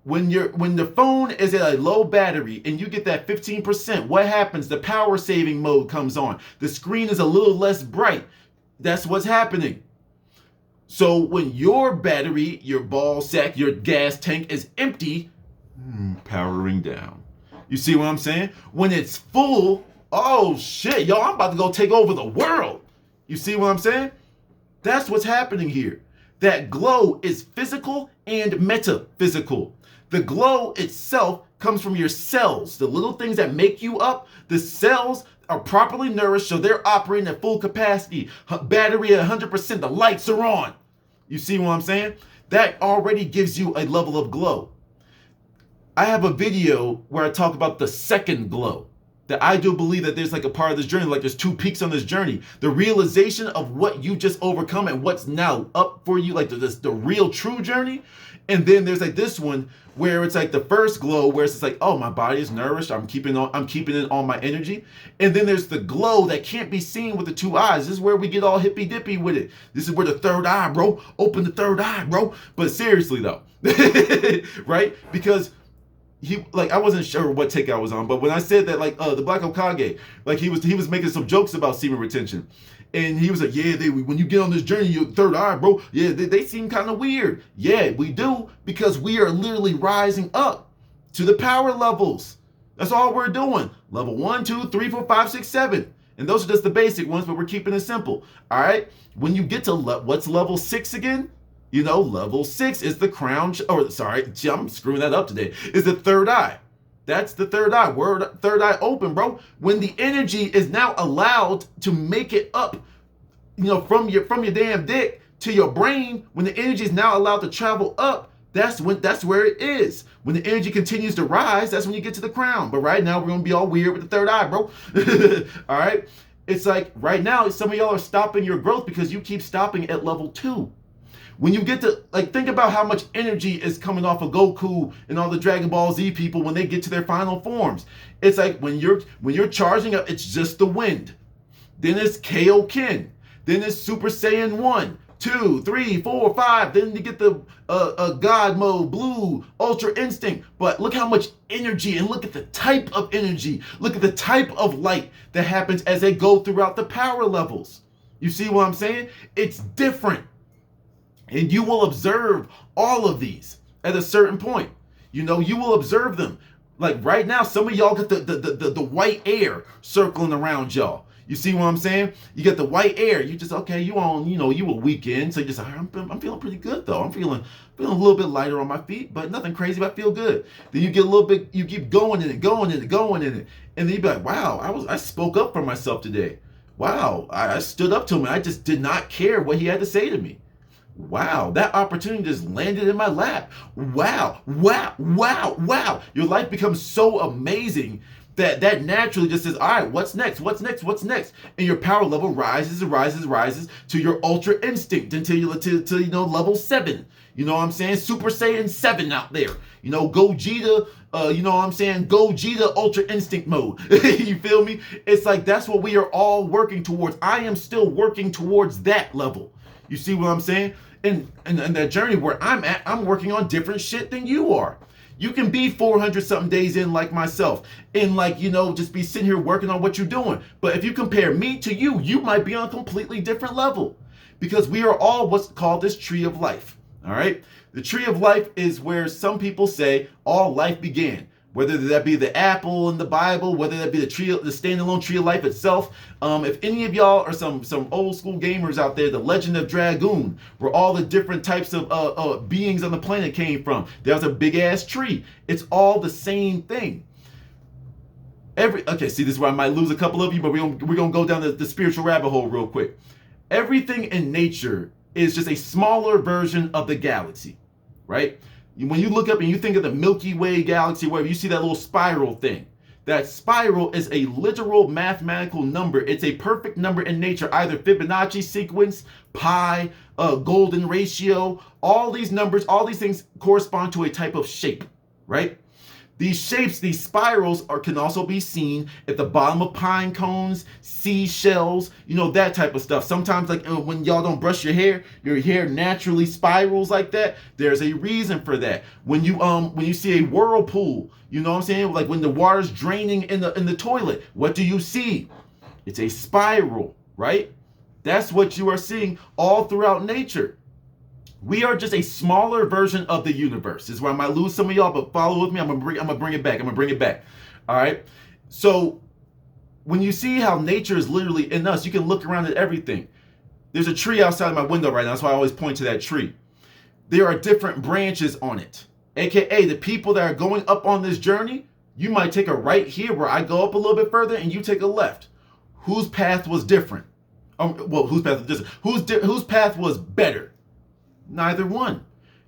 When the phone is at a low battery and you get that 15%, what happens? The power saving mode comes on. The screen is a little less bright. That's what's happening. So when your battery, your ball sack, your gas tank is empty, powering down. You see what I'm saying? When it's full, oh shit, yo, I'm about to go take over the world. You see what I'm saying? That's what's happening here. That glow is physical and metaphysical. The glow itself comes from your cells, the little things that make you up. The cells are properly nourished, so they're operating at full capacity. Battery at 100%, the lights are on. You see what I'm saying? That already gives you a level of glow. I have a video where I talk about the second glow. That I do believe that there's like a part of this journey, like there's two peaks on this journey. The realization of what you just overcome and what's now up for you, like the real true journey. And then there's like this one where it's like the first glow where it's just like, oh, my body is nourished. I'm keeping in all my energy. And then there's the glow that can't be seen with the two eyes. This is where we get all hippy dippy with it. This is where the third eye, bro. Open the third eye, bro. But seriously though, right? Because I wasn't sure what take I was on, but when I said that, like, the Black Hokage, like he was making some jokes about semen retention, and he was like, yeah, when you get on this journey, your third eye, bro, yeah, they seem kind of weird. Yeah, we do, because we are literally rising up to the power levels. That's all we're doing. Level 1, 2, 3, 4, 5, 6, 7. And those are just the basic ones, but we're keeping it simple. All right. When you get to what's level 6 again? You know, level 6 is the crown, I'm screwing that up today, is the third eye. That's the third eye. Word, third eye open, bro. When the energy is now allowed to make it up, you know, from your damn dick to your brain, when the energy is now allowed to travel up, that's where it is. When the energy continues to rise, that's when you get to the crown. But right now, we're going to be all weird with the third eye, bro. All right? It's like, right now, some of y'all are stopping your growth because you keep stopping at level 2. When you get to, like, think about how much energy is coming off of Goku and all the Dragon Ball Z people when they get to their final forms. It's like when you're charging up, it's just the wind. Then it's Kaioken. Then it's Super Saiyan 1, 2, 3, 4, 5. Then you get the God mode, blue, Ultra Instinct. But look how much energy, and look at the type of energy. Look at the type of light that happens as they go throughout the power levels. You see what I'm saying? It's different. And you will observe all of these at a certain point. You know, you will observe them. Like right now, some of y'all got the white air circling around y'all. You see what I'm saying? You get the white air. You just, okay, you a weekend. So you just, I'm feeling pretty good though. I'm feeling a little bit lighter on my feet, but nothing crazy, but I feel good. Then you get a little bit, you keep going in it. And then you be like, wow, I spoke up for myself today. Wow, I stood up to him. I just did not care what he had to say to me. Wow, that opportunity just landed in my lap. Wow. Your life becomes so amazing that naturally just says, all right, what's next? And your power level rises to your ultra instinct until you level 7. You know what I'm saying? Super Saiyan 7 out there. You know, Gogeta, Gogeta Ultra Instinct mode. You feel me? It's like, that's what we are all working towards. I am still working towards that level. You see what I'm saying? And that journey where I'm at, I'm working on different shit than you are. You can be 400 something days in like myself and just be sitting here working on what you're doing. But if you compare me to you, you might be on a completely different level because we are all what's called this tree of life. All right. The tree of life is where some people say all life began. Whether that be the apple in the Bible, whether that be the standalone tree of life itself. If any of y'all are some old school gamers out there, the Legend of Dragoon, where all the different types of beings on the planet came from. There was a big ass tree. It's all the same thing. See, this is where I might lose a couple of you, but we're gonna go down the spiritual rabbit hole real quick. Everything in nature is just a smaller version of the galaxy, right? When you look up and you think of the Milky Way galaxy, where you see that little spiral thing, that spiral is a literal mathematical number. It's a perfect number in nature, either Fibonacci sequence, pi, golden ratio. All these numbers, all these things correspond to a type of shape, right? These shapes, these spirals can also be seen at the bottom of pine cones, seashells, that type of stuff. Sometimes, like when y'all don't brush your hair naturally spirals like that. There's a reason for that. When you see a whirlpool, you know what I'm saying? Like when the water's draining in the toilet, what do you see? It's a spiral, right? That's what you are seeing all throughout nature. We are just a smaller version of the universe. This is where I might lose some of y'all, but follow with me. I'm gonna bring it back. All right. So when you see how nature is literally in us, you can look around at everything. There's a tree outside my window right now. That's why I always point to that tree. There are different branches on it. AKA the people that are going up on this journey, you might take a right here where I go up a little bit further and you take a left. Whose path was different? Whose path was different? Whose path was better? Neither one.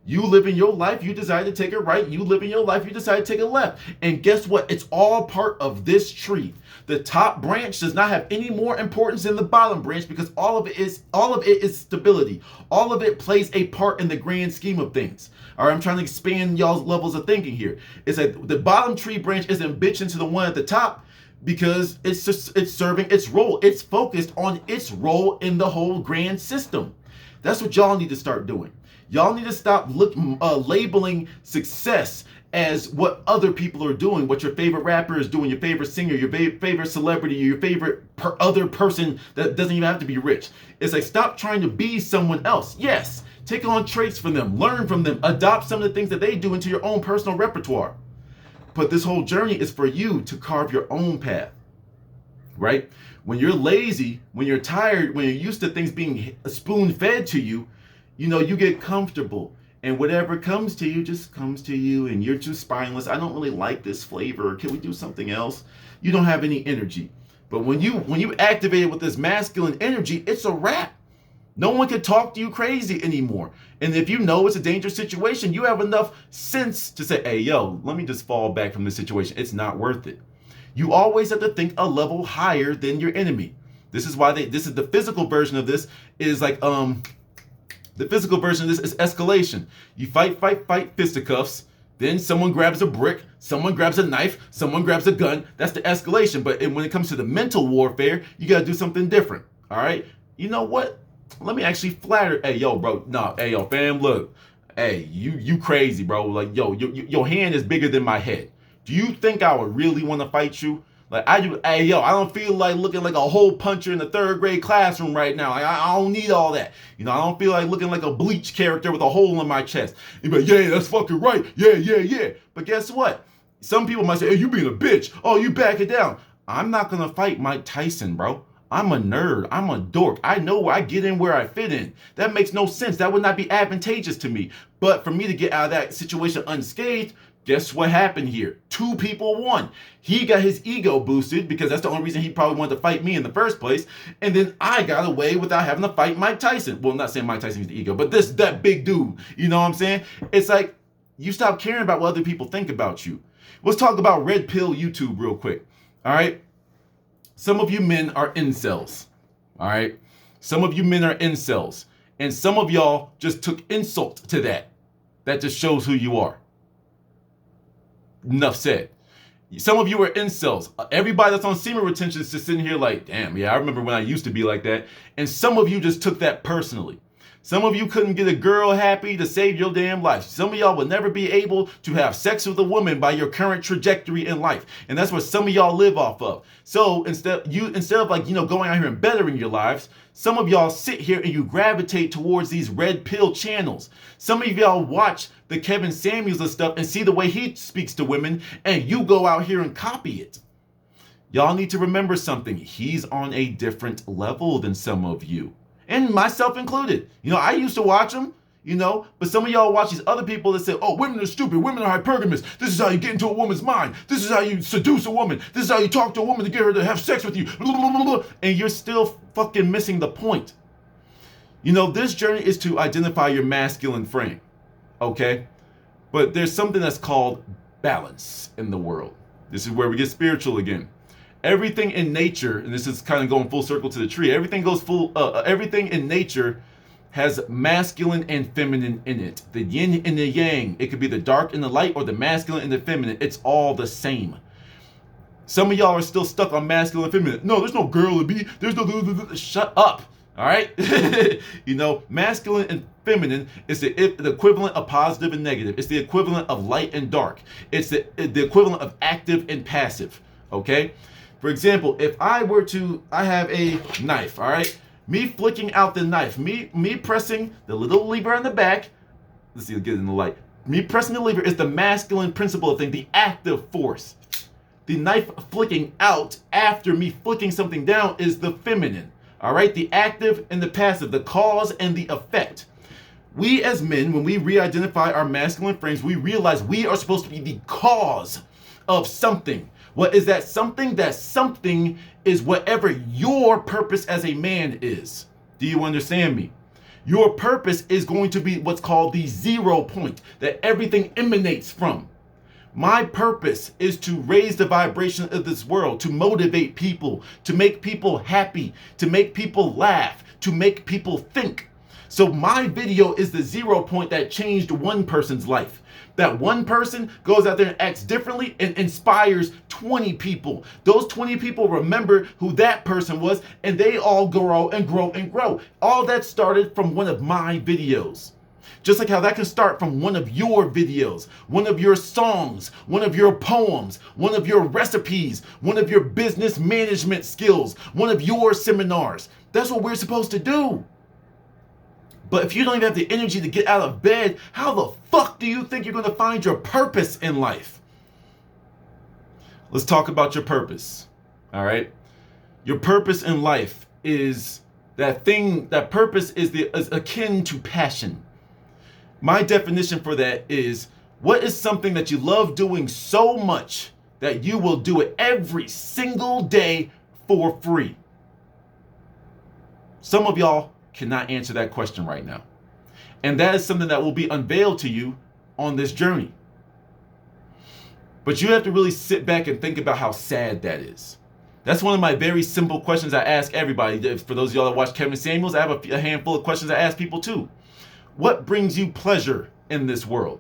You live in your life, you decide to take a right. You live in your life, you decide to take a left. And guess what? It's all part of this tree. The top branch does not have any more importance than the bottom branch because all of it is stability. All of it plays a part in the grand scheme of things. All right, I'm trying to expand y'all's levels of thinking here. It's like the bottom tree branch isn't bitching to the one at the top because it's serving its role. It's focused on its role in the whole grand system. That's what y'all need to start doing. Y'all need to stop labeling success as what other people are doing, what your favorite rapper is doing, your favorite singer, your favorite celebrity, your favorite other person that doesn't even have to be rich. It's like, stop trying to be someone else. Yes, take on traits from them, learn from them, adopt some of the things that they do into your own personal repertoire. But this whole journey is for you to carve your own path, right? When you're lazy, when you're tired, when you're used to things being spoon-fed to you, you know, you get comfortable and whatever comes to you just comes to you and you're too spineless. I don't really like this flavor. Can we do something else? You don't have any energy. But when you activate it with this masculine energy, it's a wrap. No one can talk to you crazy anymore. And if you know it's a dangerous situation, you have enough sense to say, hey, yo, let me just fall back from this situation. It's not worth it. You always have to think a level higher than your enemy. This is why this is the physical version of this is like, the physical version of this is escalation. You fight, fisticuffs. Then someone grabs a brick, someone grabs a knife, someone grabs a gun. That's the escalation. But when it comes to the mental warfare, you got to do something different. All right? You know what? Let me actually flatter. Hey, yo, bro. No, hey, yo, fam, look. Hey, you crazy, bro. Like, yo, your hand is bigger than my head. Do you think I would really want to fight you? Like, I do. Hey, yo, I don't feel like looking like a hole puncher in the 3rd grade classroom right now. Like, I don't need all that. You know, I don't feel like looking like a Bleach character with a hole in my chest. You be like, yeah, that's fucking right. Yeah. But guess what? Some people might say, hey, you being a bitch. Oh, you back it down. I'm not going to fight Mike Tyson, bro. I'm a nerd. I'm a dork. I know where I get in where I fit in. That makes no sense. That would not be advantageous to me. But for me to get out of that situation unscathed, guess what happened here? 2 people won. He got his ego boosted because that's the only reason he probably wanted to fight me in the first place. And then I got away without having to fight Mike Tyson. Well, not saying Mike Tyson is the ego, but that big dude. You know what I'm saying? It's like you stop caring about what other people think about you. Let's talk about red pill YouTube real quick. All right? Some of you men are incels. All right? Some of you men are incels. And some of y'all just took insult to that. That just shows who you are. Enough said. Some of you are incels. Everybody that's on semen retention is just sitting here like, damn, yeah, I remember when I used to be like that. And some of you just took that personally. Some of you couldn't get a girl happy to save your damn life. Some of y'all will never be able to have sex with a woman by your current trajectory in life. And that's what some of y'all live off of. So instead of like, going out here and bettering your lives, some of y'all sit here and you gravitate towards these red pill channels. Some of y'all watch the Kevin Samuels and stuff and see the way he speaks to women and you go out here and copy it. Y'all need to remember something. He's on a different level than some of you. And myself included. I used to watch them, but some of y'all watch these other people that say, oh, women are stupid, women are hypergamous. This is how you get into a woman's mind. This is how you seduce a woman. This is how you talk to a woman to get her to have sex with you. And you're still fucking missing the point. This journey is to identify your masculine frame, okay? But there's something that's called balance in the world. This is where we get spiritual again. Everything in nature, and this is kind of going full circle to the tree, everything in nature has masculine and feminine in it. The yin and the yang. It could be the dark and the light or the masculine and the feminine. It's all the same. Some of y'all are still stuck on masculine and feminine. No, there's no girl to be. There's no... Shut up. All right? Masculine and feminine is the equivalent of positive and negative. It's the equivalent of light and dark. It's the equivalent of active and passive. Okay? For example, if I have a knife, all right? Me flicking out the knife, me pressing the little lever on the back. Let's see, get it in the light. Me pressing the lever is the masculine principle of thing, the active force. The knife flicking out after me flicking something down is the feminine. All right, the active and the passive, the cause and the effect. We as men, when we re-identify our masculine frames, we realize we are supposed to be the cause of something. What is that something? That something is whatever your purpose as a man is. Do you understand me? Your purpose is going to be what's called the 0 point that everything emanates from. My purpose is to raise the vibration of this world, to motivate people, to make people happy, to make people laugh, to make people think. So my video is the 0 point that changed one person's life. That one person goes out there and acts differently and inspires 20 people. Those 20 people remember who that person was, and they all grow and grow and grow. All that started from one of my videos. Just like how that can start from one of your videos, one of your songs, one of your poems, one of your recipes, one of your business management skills, one of your seminars. That's what we're supposed to do. But if you don't even have the energy to get out of bed, how the fuck do you think you're going to find your purpose in life? Let's talk about your purpose. All right. Your purpose in life is that thing, that purpose is akin to passion. My definition for that is, what is something that you love doing so much that you will do it every single day for free? Some of y'all cannot answer that question right now. And that is something that will be unveiled to you on this journey. But you have to really sit back and think about how sad that is. That's one of my very simple questions I ask everybody. For those of y'all that watch Kevin Samuels, I have a handful of questions I ask people too. What brings you pleasure in this world?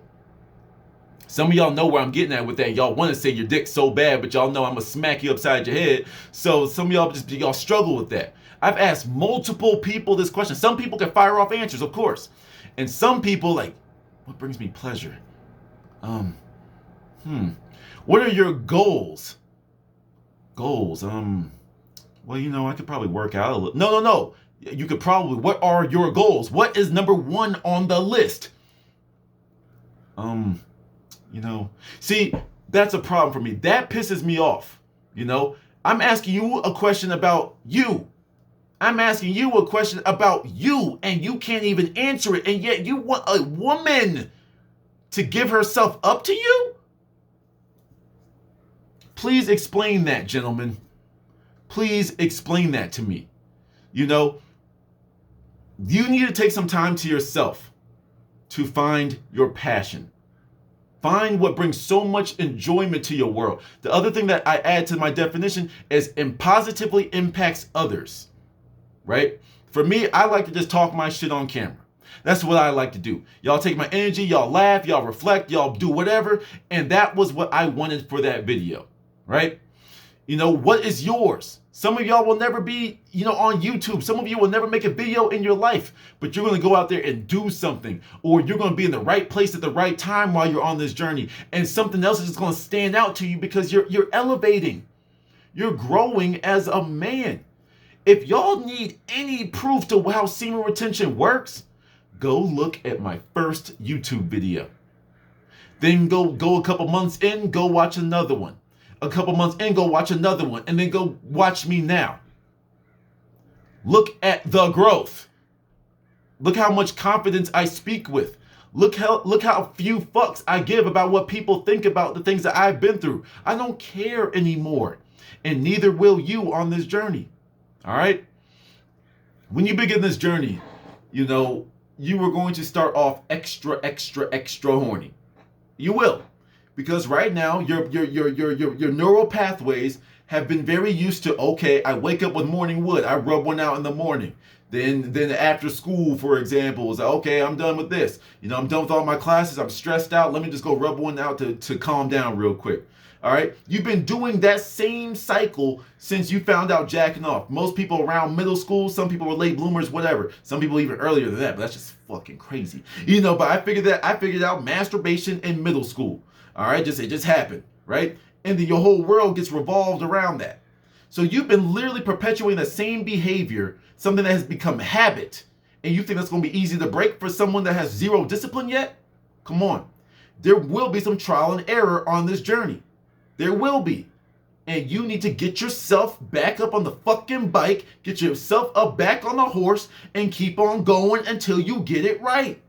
Some of y'all know where I'm getting at with that. Y'all want to say your dick so bad, but y'all know I'm going to smack you upside your head. So some of y'all struggle with that. I've asked multiple people this question. Some people can fire off answers, of course. And some people like, what brings me pleasure? What are your goals? Goals. Well, you know, I could probably work out a little. No. You could probably, what are your goals? What is number 1 on the list? You know, see, that's a problem for me. That pisses me off. You know, I'm asking you a question about you. I'm asking you a question about you, and you can't even answer it. And yet you want a woman to give herself up to you? Please explain that, gentlemen. Please explain that to me. You know, you need to take some time to yourself to find your passion. Find what brings so much enjoyment to your world. The other thing that I add to my definition is positively impacts others, right? For me, I like to just talk my shit on camera. That's what I like to do. Y'all take my energy, y'all laugh, y'all reflect, y'all do whatever. And that was what I wanted for that video, right? You know, what is yours? Some of y'all will never be, on YouTube. Some of you will never make a video in your life, but you're going to go out there and do something, or you're going to be in the right place at the right time while you're on this journey. And something else is just going to stand out to you because you're elevating. You're growing as a man. If y'all need any proof to how semen retention works, go look at my first YouTube video. Then go a couple months in, go watch another one. A couple months in, go watch another one, and then go watch me now. Look at the growth. Look how much confidence I speak with. Look how few fucks I give about what people think about the things that I've been through. I don't care anymore, and neither will you on this journey. All right? When you begin this journey, you were going to start off extra horny. You will. Because right now, your neural pathways have been very used to, okay, I wake up with morning wood. I rub one out in the morning. Then after school, for example, it's like, okay, I'm done with this. I'm done with all my classes. I'm stressed out. Let me just go rub one out to calm down real quick. All right? You've been doing that same cycle since you found out jacking off. Most people around middle school, some people were late bloomers, whatever. Some people even earlier than that, but that's just fucking crazy. But I figured out masturbation in middle school. All right, it just happened, right? And then your whole world gets revolved around that. So you've been literally perpetuating the same behavior, something that has become habit, and you think that's going to be easy to break for someone that has zero discipline yet? Come on. There will be some trial and error on this journey. There will be. And you need to get yourself back up on the fucking bike, get yourself up back on the horse, and keep on going until you get it right.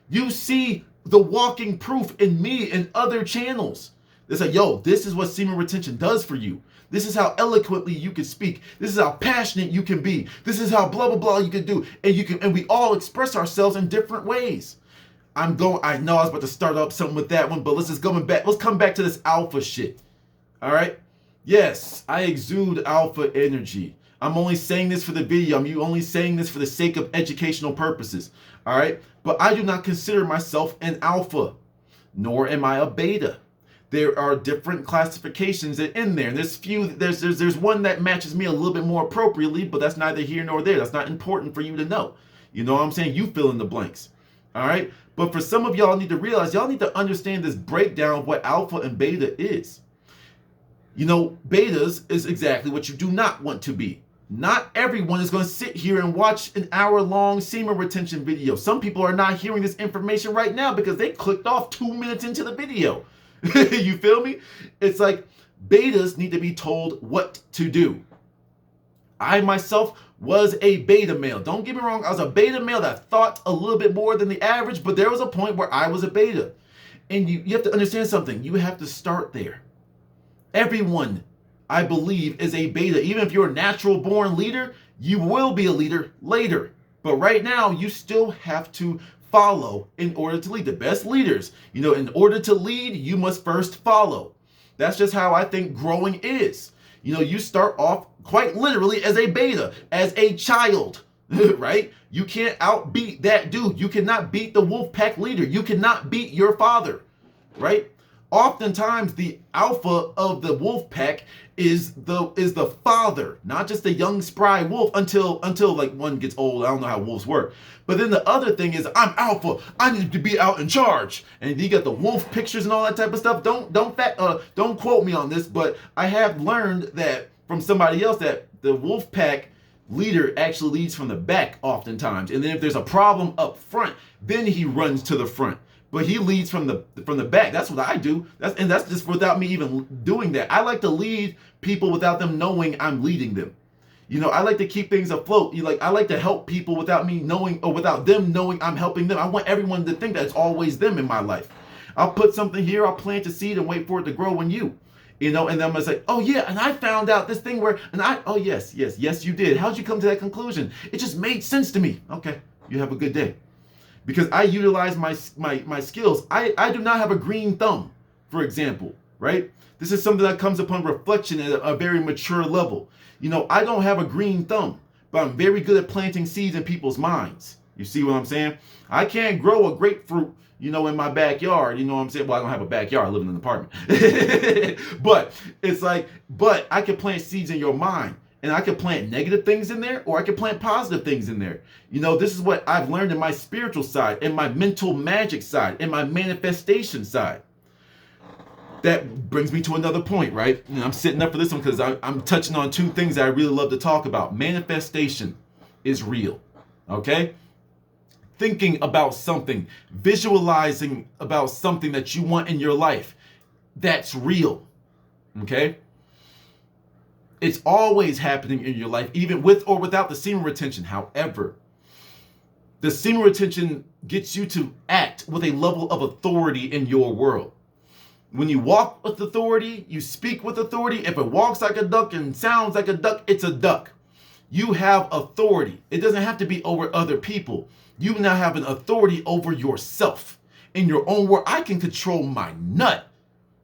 You see the walking proof in me and other channels. It's like, yo, this is what semen retention does for you. This is how eloquently you can speak. This is how passionate you can be. This is how blah, blah, blah you can do. And we all express ourselves in different ways. I know I was about to start up something with that one, but let's come back to this alpha shit. All right? Yes, I exude alpha energy. I'm only saying this for the video. I'm only saying this for the sake of educational purposes. All right? But I do not consider myself an alpha, nor am I a beta. There are different classifications in there. And there's one that matches me a little bit more appropriately, but that's neither here nor there. That's not important for you to know. You know what I'm saying? You fill in the blanks. All right? But for some of y'all need to realize, y'all need to understand this breakdown of what alpha and beta is. You know, betas is exactly what you do not want to be. Not everyone is going to sit here and watch an hour-long semen retention video. Some people are not hearing this information right now because they clicked off 2 minutes into the video. You feel me? It's like betas need to be told what to do. I myself was a beta male. Don't get me wrong. I was a beta male that thought a little bit more than the average, but there was a point where I was a beta. And you have to understand something. You have to start there. Everyone, I believe, is a beta. Even if you're a natural born leader, you will be a leader later. But right now, you still have to follow in order to lead. The best leaders, you know, in order to lead, you must first follow. That's just how I think growing is. You know, you start off quite literally as a beta, as a child, right? You can't outbeat that dude. You cannot beat the wolf pack leader. You cannot beat your father, right? Oftentimes, the alpha of the wolf pack is the father, not just the young spry wolf until like one gets old. I don't know how wolves work. But then the other thing is, I'm alpha. I need to be out in charge. And you got the wolf pictures and all that type of stuff. Don't quote me on this, but I have learned that from somebody else that the wolf pack leader actually leads from the back oftentimes. And then if there's a problem up front, then he runs to the front. But he leads from the back. That's what I do. That's just without me even doing that. I like to lead people without them knowing I'm leading them. You know, I like to keep things afloat. I like to help people without me knowing, or without them knowing I'm helping them. I want everyone to think that it's always them in my life. I'll put something here, I'll plant a seed and wait for it to grow in you. You know, and then I'm gonna say, oh yeah, and I found out this thing oh yes, you did. How'd you come to that conclusion? It just made sense to me. Okay, you have a good day. Because I utilize my skills. I do not have a green thumb, for example, right? This is something that comes upon reflection at a very mature level. You know, I don't have a green thumb, but I'm very good at planting seeds in people's minds. You see what I'm saying? I can't grow a grapefruit, you know, in my backyard. You know what I'm saying? Well, I don't have a backyard. I live in an apartment. But I can plant seeds in your mind. And I can plant negative things in there, or I can plant positive things in there. You know, this is what I've learned in my spiritual side, in my mental magic side, in my manifestation side. That brings me to another point, right? And I'm sitting up for this one because I'm touching on two things that I really love to talk about. Manifestation is real, okay? Thinking about something, visualizing about something that you want in your life, that's real, okay? It's always happening in your life, even with or without the semen retention. However, the semen retention gets you to act with a level of authority in your world. When you walk with authority, you speak with authority. If it walks like a duck and sounds like a duck, it's a duck. You have authority. It doesn't have to be over other people. You now have an authority over yourself in your own world. I can control my nut.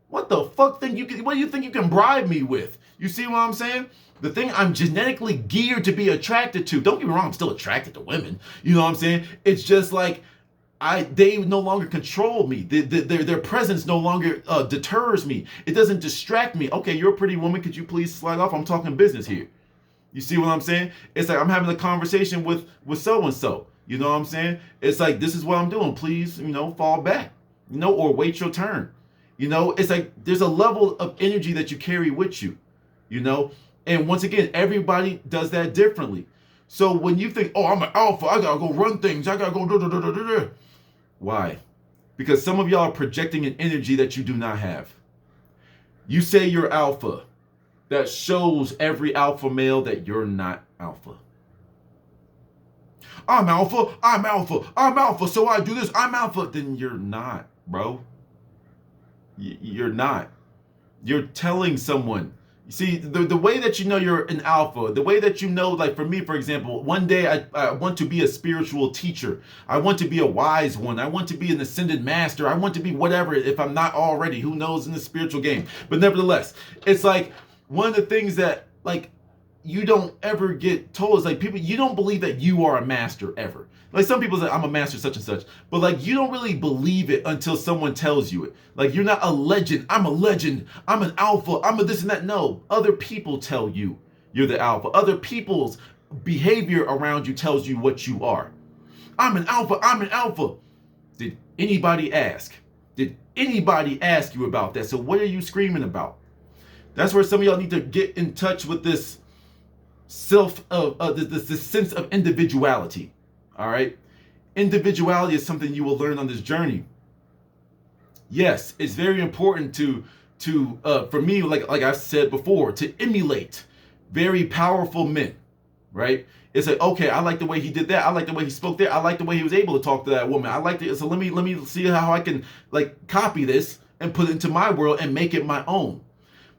What the fuck what do you think you can bribe me with? You see what I'm saying? The thing I'm genetically geared to be attracted to. Don't get me wrong, I'm still attracted to women. You know what I'm saying? It's just like they no longer control me. Their presence no longer deters me. It doesn't distract me. Okay, you're a pretty woman. Could you please slide off? I'm talking business here. You see what I'm saying? It's like I'm having a conversation with so-and-so. You know what I'm saying? It's like, this is what I'm doing. Please, you know, fall back. You know, or wait your turn. You know, it's like there's a level of energy that you carry with you. You know, and once again, everybody does that differently. So when you think, oh, I'm an alpha, I gotta go run things, I gotta go Why? Because some of y'all are projecting an energy that you do not have. You say you're alpha. that shows every alpha male that you're not alpha. I'm alpha, I'm alpha, I'm alpha, so I do this, I'm alpha. Then you're not, bro. You're not. You're telling someone. You see, the way that you know you're an alpha, the way that you know, like for me, for example, one day I want to be a spiritual teacher. I want to be a wise one. I want to be an ascended master. I want to be whatever if I'm not already. Who knows in the spiritual game? But nevertheless, it's like one of the things that like you don't ever get told is like people, you don't believe that you are a master ever. Like some people say, I'm a master such and such, but like you don't really believe it until someone tells you it. Like you're not a legend. I'm a legend. I'm an alpha. I'm a this and that. No, other people tell you you're the alpha. Other people's behavior around you tells you what you are. I'm an alpha. I'm an alpha. Did anybody ask? Did anybody ask you about that? So what are you screaming about? That's where some of y'all need to get in touch with this this sense of individuality. All right, individuality is something you will learn on this journey. Yes, it's very important to for me, like I've said before, to emulate very powerful men. Right? It's like, okay, I like the way he did that. I like the way he spoke there. I like the way he was able to talk to that woman. I like it. So let me see how I can like copy this and put it into my world and make it my own.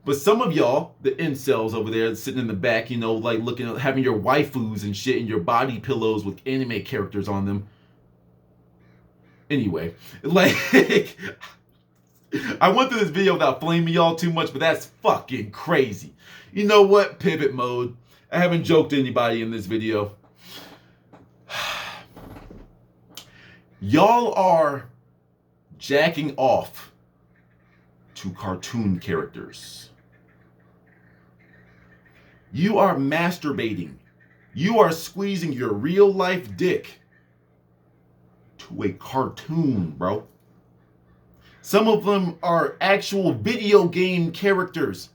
But some of y'all, the incels over there sitting in the back, you know, like looking at having your waifus and shit and your body pillows with anime characters on them. Anyway, like, I went through this video without flaming y'all too much, but that's fucking crazy. You know what? Pivot mode. I haven't joked to anybody in this video. Y'all are jacking off to cartoon characters. You are masturbating. You are squeezing your real life dick to a cartoon, bro. Some of them are actual video game characters.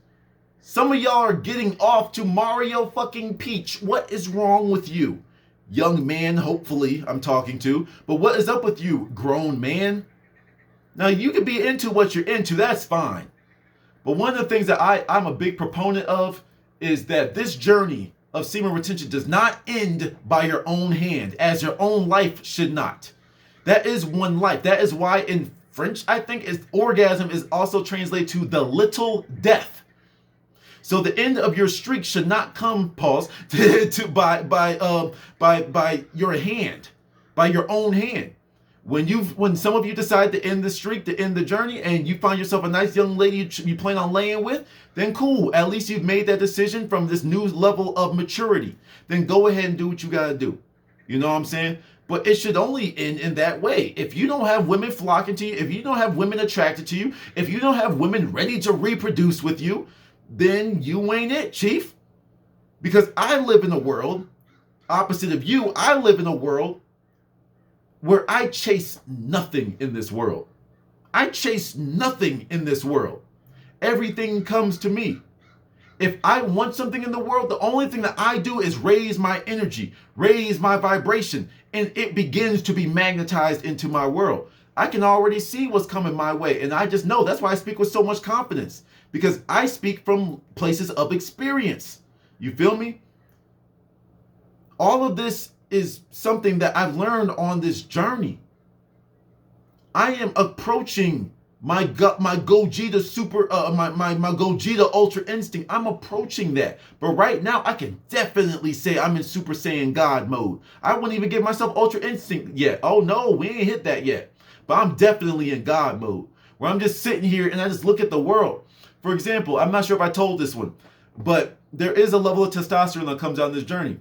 Some of y'all are getting off to Mario fucking Peach. What is wrong with you? Young man, hopefully, I'm talking to. But what is up with you, grown man? Now, you can be into what you're into. That's fine. But one of the things that I'm a big proponent of is that this journey of semen retention does not end by your own hand, as your own life should not. That is one life. That is why in French, I think, orgasm is also translated to the little death. So the end of your streak should not come, pause, by your hand, by your own hand. When some of you decide to end the streak, to end the journey, and you find yourself a nice young lady you plan on laying with, then cool. At least you've made that decision from this new level of maturity. Then go ahead and do what you gotta do. You know what I'm saying? But it should only end in that way. If you don't have women flocking to you, if you don't have women attracted to you, if you don't have women ready to reproduce with you, then you ain't it, chief. Because I live in a world, opposite of you, I live in a world where I chase nothing in this world. I chase nothing in this world. Everything comes to me. If I want something in the world, the only thing that I do is raise my energy, raise my vibration, and it begins to be magnetized into my world. I can already see what's coming my way, and I just know. That's why I speak with so much confidence, because I speak from places of experience. You feel me? All of this is something that I've learned on this journey. I am approaching my Gogeta my Gogeta Ultra Instinct. I'm approaching that. But right now, I can definitely say I'm in Super Saiyan God mode. I wouldn't even give myself Ultra Instinct yet. Oh no, we ain't hit that yet. But I'm definitely in God mode, where I'm just sitting here and I just look at the world. For example, I'm not sure if I told this one, but there is a level of testosterone that comes on this journey.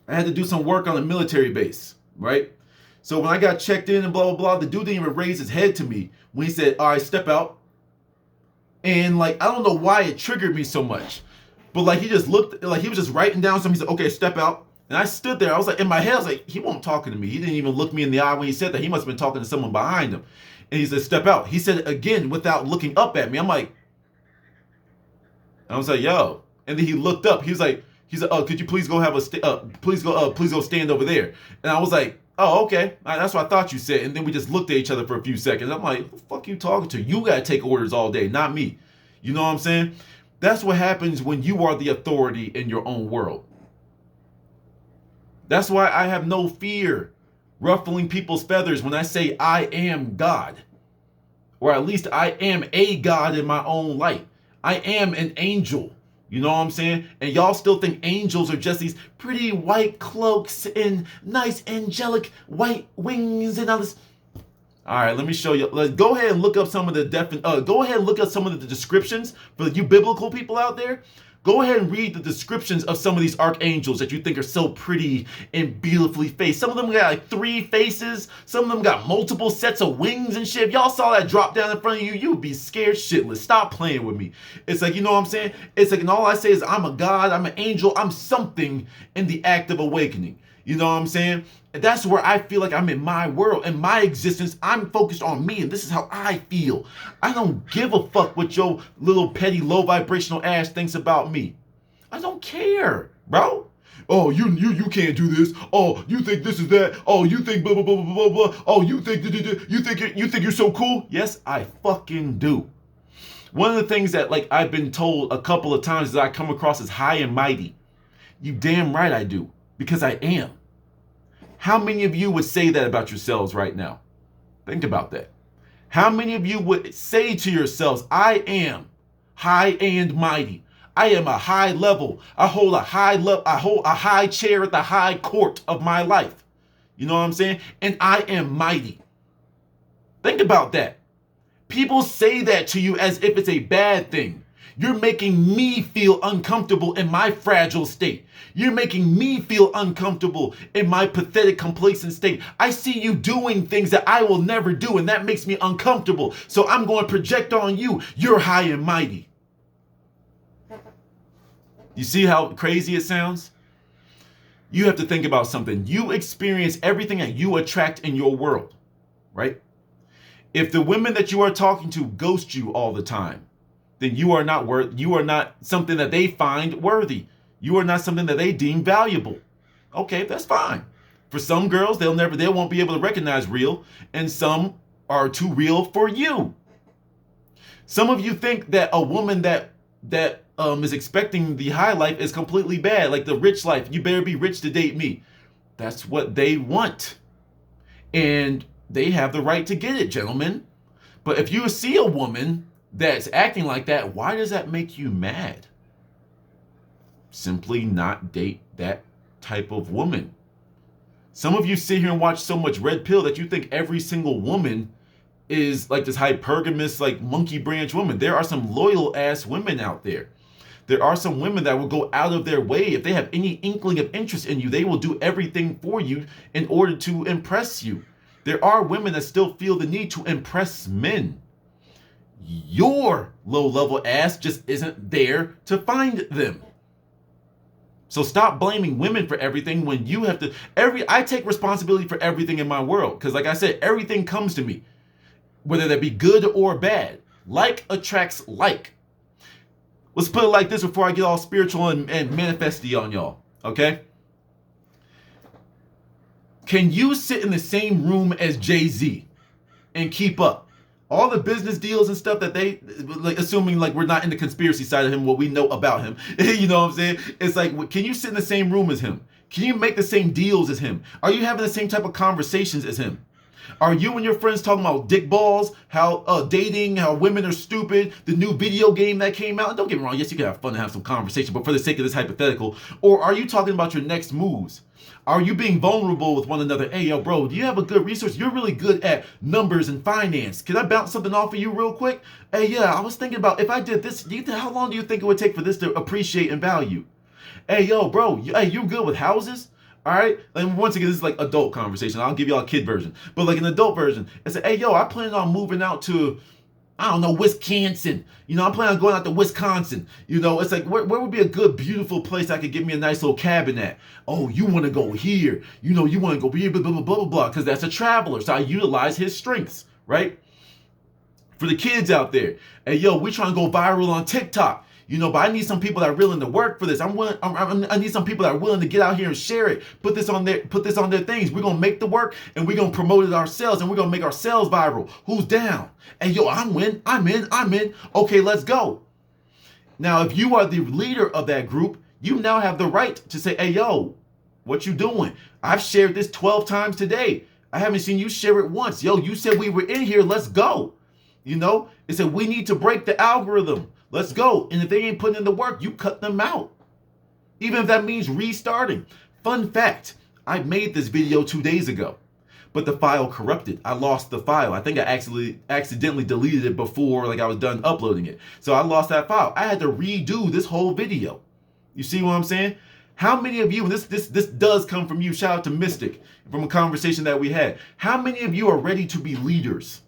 I had to do some work on a military base, right? So when I got checked in and blah, blah, blah, the dude didn't even raise his head to me when he said, all right, step out. And like, I don't know why it triggered me so much, but like, he just looked, like he was just writing down something. He said, okay, step out. And I stood there. I was like, in my head, I was like, he won't talking to me. He didn't even look me in the eye when he said that. He must have been talking to someone behind him. And he said, step out. He said it again without looking up at me. I'm like, I was like, yo. And then he looked up. He was like, oh, could you please go have a please go stand over there. And I was like, oh, okay. That's what I thought you said. And then we just looked at each other for a few seconds. I'm like, who the fuck you talking to? You got to take orders all day, not me. You know what I'm saying? That's what happens when you are the authority in your own world. That's why I have no fear ruffling people's feathers when I say I am God. Or at least I am a God in my own light. I am an angel. You know what I'm saying? And y'all still think angels are just these pretty white cloaks and nice angelic white wings and all this. All right, let me show you. Let's go ahead and look up some of the go ahead and look up some of the descriptions for you biblical people out there. Go ahead and read the descriptions of some of these archangels that you think are so pretty and beautifully faced. Some of them got like 3 faces. Some of them got multiple sets of wings and shit. If y'all saw that drop down in front of you, you'd be scared shitless. Stop playing with me. It's like, you know what I'm saying? It's like, and all I say is I'm a God, I'm an angel, I'm something in the act of awakening. You know what I'm saying? And that's where I feel like I'm in my world, in my existence. I'm focused on me, and this is how I feel. I don't give a fuck what your little petty low vibrational ass thinks about me. I don't care, bro. Oh, you can't do this. Oh, you think this is that. Oh, you think blah blah blah blah blah blah. Oh, you think you're so cool. Yes, I fucking do. One of the things that like I've been told a couple of times is that I come across as high and mighty. You damn right I do. Because I am. How many of you would say that about yourselves right now? Think about that. How many of you would say to yourselves, I am high and mighty. I am a high level. I hold a high chair at the high court of my life. You know what I'm saying? And I am mighty. Think about that. People say that to you as if it's a bad thing. You're making me feel uncomfortable in my fragile state. You're making me feel uncomfortable in my pathetic, complacent state. I see you doing things that I will never do, and that makes me uncomfortable. So I'm going to project on you. You're high and mighty. You see how crazy it sounds? You have to think about something. You experience everything that you attract in your world, right? If the women that you are talking to ghost you all the time, then you are not something that they find worthy. You are not something that they deem valuable. Okay, that's fine. For some girls, they won't be able to recognize real, and some are too real for you. Some of you think that a woman that is expecting the high life is completely bad, like the rich life. You better be rich to date me. That's what they want. And they have the right to get it, gentlemen. But if you see a woman that's acting like that, why does that make you mad? Simply not date that type of woman. Some of you sit here and watch so much red pill that you think every single woman is like this hypergamous, like monkey branch woman. There are some loyal ass women out there. There are some women that will go out of their way. If they have any inkling of interest in you, they will do everything for you in order to impress you. There are women that still feel the need to impress men. Your low-level ass just isn't there to find them. So stop blaming women for everything when you have to. I take responsibility for everything in my world. Because like I said, everything comes to me. Whether that be good or bad. Like attracts like. Let's put it like this before I get all spiritual and manifesty on y'all. Okay? Can you sit in the same room as Jay-Z and keep up? All the business deals and stuff that they, like, assuming like we're not in the conspiracy side of him, what we know about him. You know what I'm saying? It's like, can you sit in the same room as him? Can you make the same deals as him? Are you having the same type of conversations as him? Are you and your friends talking about dick balls, how dating, how women are stupid, the new video game that came out? Don't get me wrong, yes, you can have fun and have some conversation, but for the sake of this hypothetical, or are you talking about your next moves? Are you being vulnerable with one another? Hey, yo, bro, do you have a good resource? You're really good at numbers and finance. Can I bounce something off of you real quick? Hey, yeah, I was thinking about if I did this, how long do you think it would take for this to appreciate and value? Hey, yo, bro, you good with houses? All right, and once again, this is like adult conversation. I'll give y'all a kid version, but like an adult version, it's like, hey, yo, I plan on moving out to, I don't know, Wisconsin. You know, I'm planning on going out to Wisconsin. You know, it's like, where would be a good, beautiful place I could get me a nice little cabin at? Oh, you want to go here? You know, you want to go here, blah, blah, blah, blah, blah, because that's a traveler. So I utilize his strengths, right? For the kids out there, hey, yo, we trying to go viral on TikTok. You know, but I need some people that are willing to work for this. I need some people that are willing to get out here and share it. Put this on their things. We're gonna make the work and we're gonna promote it ourselves and we're gonna make ourselves viral. Who's down? And yo, I'm in. Okay, let's go. Now, if you are the leader of that group, you now have the right to say, hey, yo, what you doing? I've shared this 12 times today. I haven't seen you share it once. Yo, you said we were in here. Let's go. You know, it said we need to break the algorithm. Let's go. And if they ain't putting in the work, you cut them out. Even if that means restarting. Fun fact, I made this video 2 days ago, but the file corrupted. I lost the file. I think I accidentally deleted it before I was done uploading it. So I lost that file. I had to redo this whole video. You see what I'm saying? How many of you, and this does come from you, shout out to Mystic, from a conversation that we had. How many of you are ready to be leaders?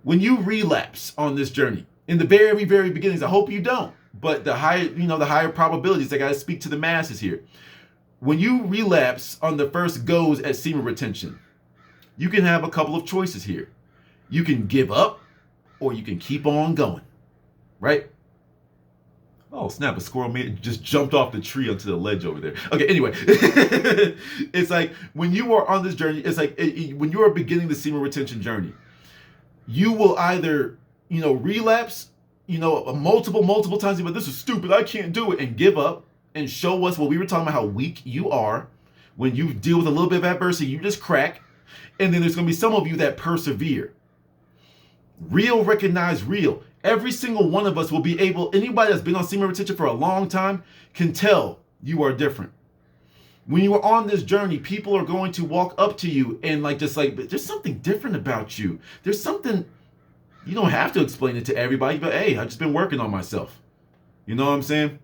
When you relapse on this journey, in the very, very beginnings, I hope you don't, but the higher probabilities, I gotta speak to the masses here. When you relapse on the first goes at semen retention, you can have a couple of choices here. You can give up or you can keep on going, right? Oh, snap, a squirrel just jumped off the tree onto the ledge over there. Okay, anyway, it's like when you are on this journey, it's like when you are beginning the semen retention journey, you will either, relapse, multiple times, but this is stupid, I can't do it, and give up and show us what we were talking about, how weak you are. When you deal with a little bit of adversity, you just crack. And then there's going to be some of you that persevere. Real recognize real. Every single one of us will be able, anybody that's been on semen retention for a long time can tell you are different. When you are on this journey, people are going to walk up to you and there's something different about you. There's something, you don't have to explain it to everybody, but hey, I've just been working on myself. You know what I'm saying?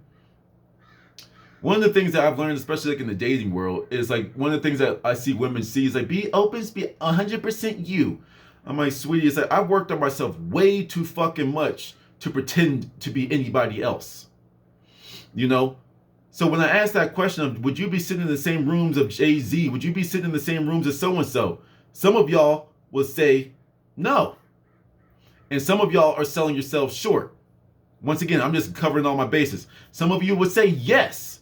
One of the things that I've learned, especially in the dating world, is one of the things that I see women see is be open, be 100% you. I'm like, sweetie, it's I've worked on myself way too fucking much to pretend to be anybody else. So when I ask that question of, would you be sitting in the same rooms of Jay-Z? Would you be sitting in the same rooms as so-and-so? Some of y'all will say no. And some of y'all are selling yourselves short. Once again, I'm just covering all my bases. Some of you would say yes.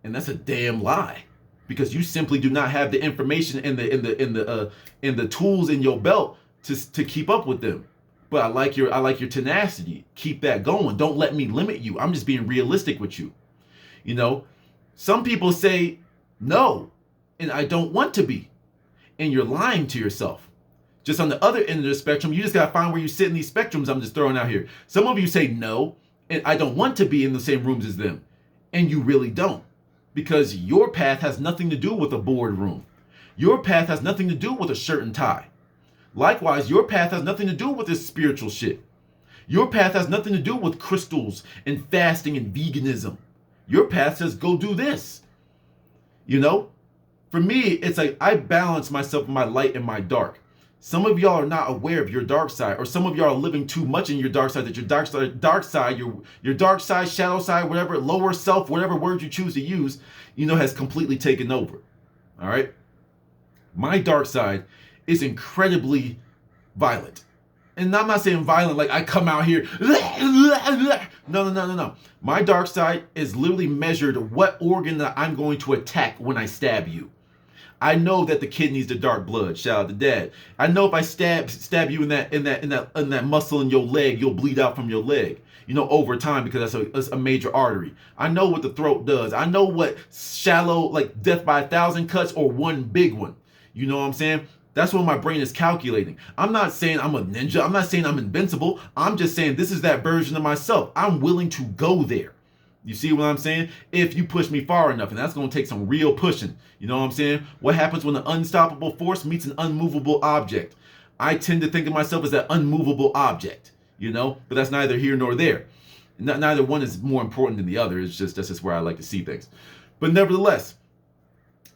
And that's a damn lie, because you simply do not have the information and the tools in your belt to keep up with them. But I like your tenacity. Keep that going. Don't let me limit you. I'm just being realistic with you. Some people say no, and I don't want to be, and you're lying to yourself. Just on the other end of the spectrum, you just gotta find where you sit in these spectrums I'm just throwing out here. Some of you say no, and I don't want to be in the same rooms as them, and you really don't. Because your path has nothing to do with a boardroom. Your path has nothing to do with a shirt and tie. Likewise, your path has nothing to do with this spiritual shit. Your path has nothing to do with crystals and fasting and veganism. Your path says, go do this. For me, it's I balance myself in my light and my dark. Some of y'all are not aware of your dark side, or some of y'all are living too much in your dark side that your dark side, your dark side, shadow side, whatever, lower self, whatever word you choose to use, has completely taken over. All right. My dark side is incredibly violent. And I'm not saying violent like I come out here. No. My dark side is literally measured what organ that I'm going to attack when I stab you. I know that the kid needs the dark blood. Shout out to dad. I know if I stab you in that muscle in your leg, you'll bleed out from your leg. Over time, because that's a major artery. I know what the throat does. I know what shallow, like death by 1,000 cuts or one big one. You know what I'm saying? That's what my brain is calculating. I'm not saying I'm a ninja. I'm not saying I'm invincible. I'm just saying this is that version of myself. I'm willing to go there. You see what I'm saying? If you push me far enough, and that's going to take some real pushing. You know what I'm saying? What happens when an unstoppable force meets an unmovable object? I tend to think of myself as that unmovable object, but that's neither here nor there. Neither one is more important than the other. That's just where I like to see things. But nevertheless,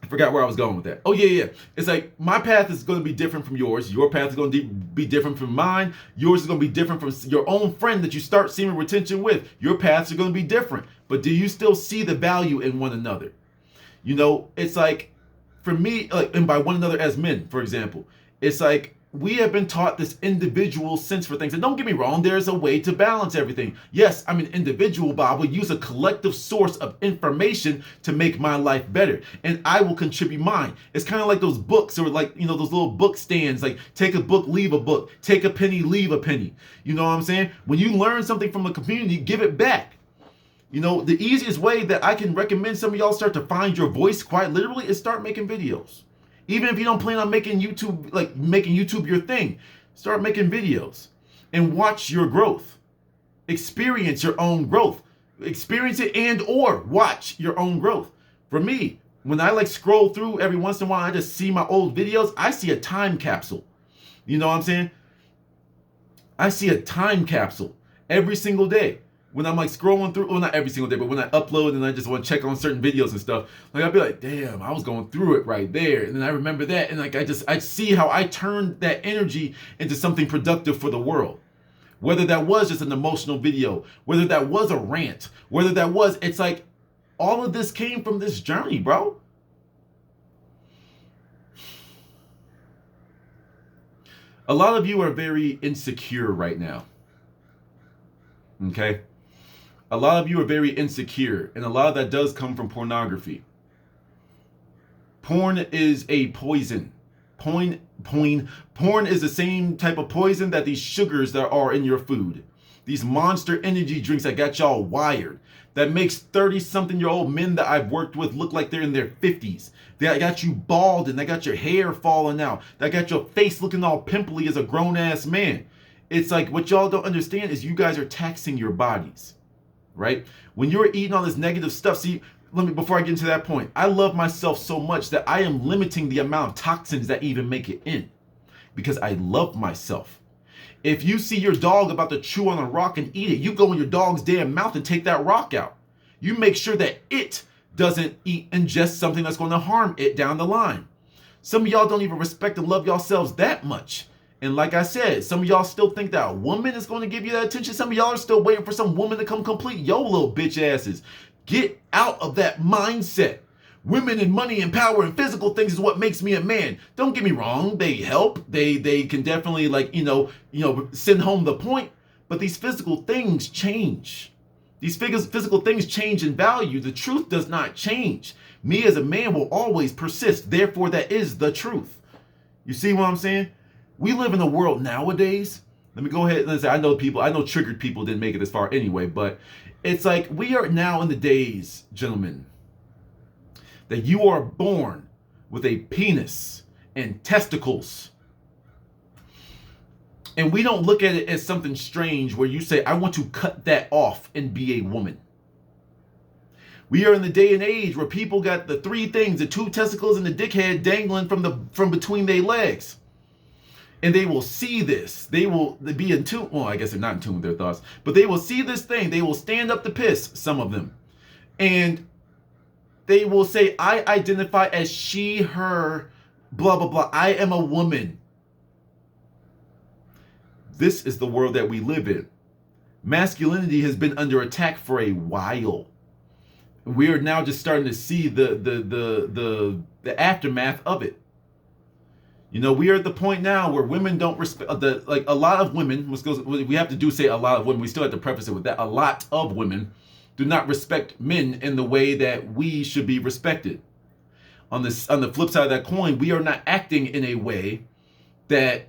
I forgot where I was going with that. Oh, yeah. It's my path is going to be different from yours. Your path is going to be different from mine. Yours is going to be different from your own friend that you start semen retention with. Your paths are going to be different. But do you still see the value in one another? It's for me, and by one another as men, for example, it's we have been taught this individual sense for things. And don't get me wrong, there's a way to balance everything. Yes, I'm an individual, but I will use a collective source of information to make my life better. And I will contribute mine. It's kind of like those books, or like, you know, those little book stands, like take a book, leave a book, take a penny, leave a penny. You know what I'm saying? When you learn something from the community, give it back. You know, the easiest way that I can recommend some of y'all start to find your voice quite literally is start making videos. Even if you don't plan on making YouTube, like making YouTube your thing, start making videos and watch your growth. Experience your own growth. Experience it and or watch your own growth. For me, when I like scroll through every once in a while, I just see my old videos, I see a time capsule. You know what I'm saying? I see a time capsule every single day. When I'm like scrolling through, well, not every single day, but when I upload and I just want to check on certain videos and stuff, like I'll be like, damn, I was going through it right there. And then I remember that. And like, I see how I turned that energy into something productive for the world. Whether that was just an emotional video, whether that was a rant, whether that was, it's like all of this came from this journey, bro. A lot of you are very insecure right now. Okay? A lot of you are very insecure, and a lot of that does come from pornography. Porn is a poison. Porn is the same type of poison that these sugars that are in your food. These monster energy drinks that got y'all wired. That makes 30-something-year-old men that I've worked with look like they're in their 50s. That got you bald and they got your hair falling out. That got your face looking all pimply as a grown-ass man. It's like what y'all don't understand is you guys are taxing your bodies. Right? When you're eating all this negative stuff, see, before I get into that point, I love myself so much that I am limiting the amount of toxins that even make it in because I love myself. If you see your dog about to chew on a rock and eat it, you go in your dog's damn mouth and take that rock out. You make sure that it doesn't ingest something that's going to harm it down the line. Some of y'all don't even respect and love yourselves that much. And like I said, some of y'all still think that a woman is going to give you that attention. Some of y'all are still waiting for some woman to come complete your little bitch asses. Get out of that mindset. Women and money and power and physical things is what makes me a man. Don't get me wrong. They help. They can definitely like, send home the point. But these physical things change. These physical things change in value. The truth does not change. Me as a man will always persist. Therefore, that is the truth. You see what I'm saying? We live in a world nowadays. Let me go ahead and say, I know triggered people didn't make it this far anyway, but it's like we are now in the days, gentlemen, that you are born with a penis and testicles. And we don't look at it as something strange where you say, I want to cut that off and be a woman. We are in the day and age where people got the three things, the two testicles and the dickhead dangling from between their legs. And they will see this. They will be in tune. Well, I guess they're not in tune with their thoughts. But they will see this thing. They will stand up to piss, some of them. And they will say, I identify as she, her, blah, blah, blah. I am a woman. This is the world that we live in. Masculinity has been under attack for a while. We are now just starting to see the aftermath of it. You know, we are at the point now where women don't respect, a lot of women, we have to do say a lot of women, we still have to preface it with that, a lot of women do not respect men in the way that we should be respected. On the flip side of that coin, we are not acting in a way that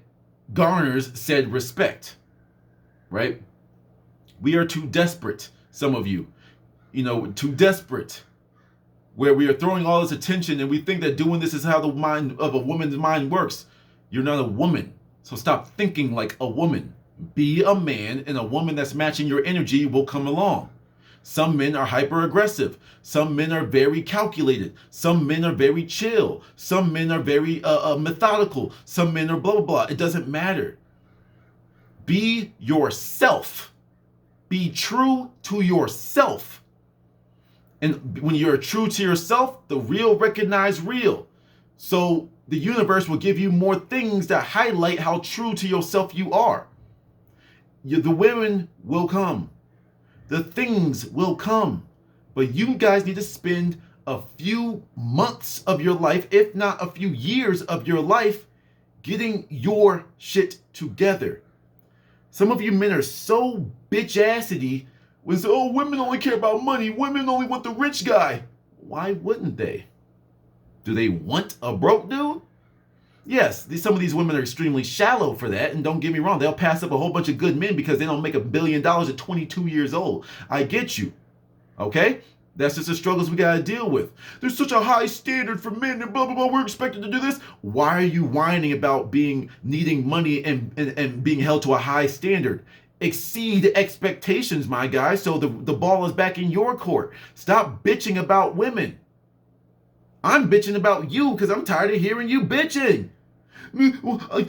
garners said respect, right? We are too desperate, some of you, too desperate. Where we are throwing all this attention and we think that doing this is how the mind of a woman's mind works. You're not a woman. So stop thinking like a woman. Be a man, and a woman that's matching your energy will come along. Some men are hyper aggressive. Some men are very calculated. Some men are very chill. Some men are very methodical. Some men are blah, blah, blah. It doesn't matter. Be yourself. Be true to yourself. And when you're true to yourself, the real recognize real. So the universe will give you more things that highlight how true to yourself you are. The women will come. The things will come. But you guys need to spend a few months of your life, if not a few years of your life, getting your shit together. Some of you men are so bitch-assity when say, oh, women only care about money. Women only want the rich guy. Why wouldn't they? Do they want a broke dude? Yes, some of these women are extremely shallow for that, and don't get me wrong, they'll pass up a whole bunch of good men because they don't make $1 billion at 22 years old. I get you, okay? That's just the struggles we gotta deal with. There's such a high standard for men and blah, blah, blah, we're expected to do this. Why are you whining about needing money and being held to a high standard? Exceed expectations, my guy, so the ball is back in your court. Stop bitching about women. I'm bitching about you because I'm tired of hearing you bitching.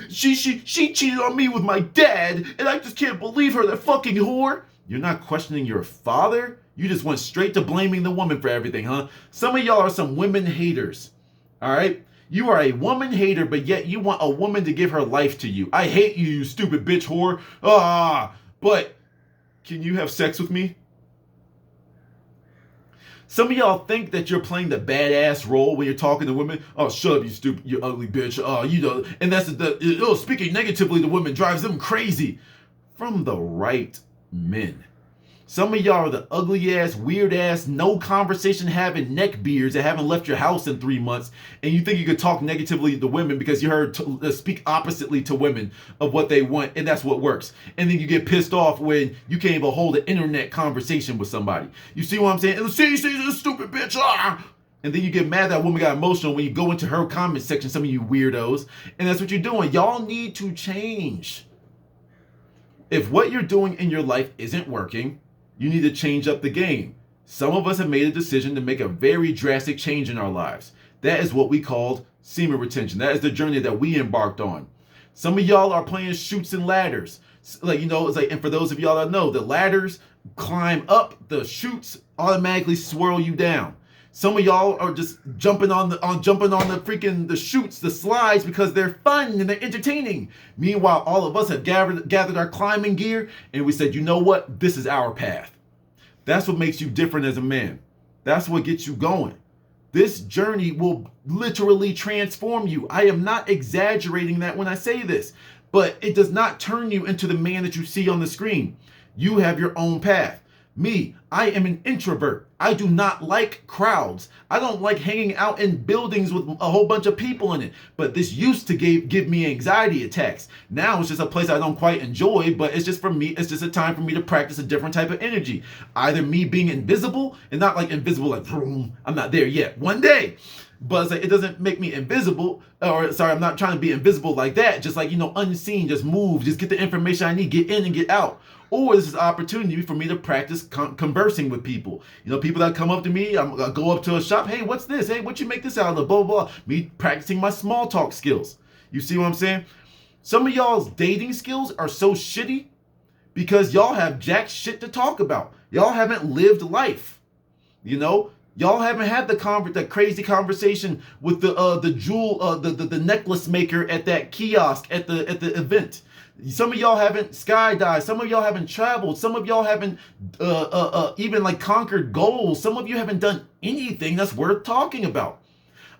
She cheated on me with my dad, and I just can't believe her, that fucking whore. You're not questioning your father? You just went straight to blaming the woman for everything, huh? Some of y'all are some women haters, all right? You are a woman hater, but yet you want a woman to give her life to you. I hate you, you stupid bitch whore. But can you have sex with me? Some of y'all think that you're playing the badass role when you're talking to women. Oh, shut up, you stupid, you ugly bitch. And that's speaking negatively to women drives them crazy. From the right men. Some of y'all are the ugly ass, weird ass, no conversation having neckbeards that haven't left your house in 3 months, and you think you could talk negatively to women because you heard speak oppositely to women of what they want, and that's what works. And then you get pissed off when you can't even hold an internet conversation with somebody. You see what I'm saying? See, this stupid bitch. And then you get mad that woman got emotional when you go into her comment section, some of you weirdos, and that's what you're doing. Y'all need to change. If what you're doing in your life isn't working, you need to change up the game. Some of us have made a decision to make a very drastic change in our lives. That is what we called semen retention. That is the journey that we embarked on. Some of y'all are playing chutes and ladders. It's like, and for those of y'all that know, the ladders climb up, the chutes automatically swirl you down. Some of y'all are just jumping on the freaking the chutes, the slides, because they're fun and they're entertaining. Meanwhile, all of us have gathered our climbing gear and we said, you know what? This is our path. That's what makes you different as a man. That's what gets you going. This journey will literally transform you. I am not exaggerating that when I say this, but it does not turn you into the man that you see on the screen. You have your own path. Me, I am an introvert. I do not like crowds. I don't like hanging out in buildings with a whole bunch of people in it. But this used to give me anxiety attacks. Now it's just a place I don't quite enjoy, but it's just for me, it's just a time for me to practice a different type of energy. Either me being invisible, and not like invisible like, vroom, I'm not there yet. One day. But it's like, it doesn't make me invisible, or sorry, I'm not trying to be invisible like that. Just like, unseen, just move, just get the information I need, get in and get out. Or this is an opportunity for me to practice conversing with people. People that come up to me, I go up to a shop, hey, what's this? Hey, what you make this out of? Blah, blah, blah. Me practicing my small talk skills. You see what I'm saying? Some of y'all's dating skills are so shitty because y'all have jack shit to talk about. Y'all haven't lived life. Y'all haven't had the crazy conversation with the necklace maker at that kiosk at the event. Some of y'all haven't skydived. Some of y'all haven't traveled. Some of y'all haven't even conquered goals. Some of you haven't done anything that's worth talking about.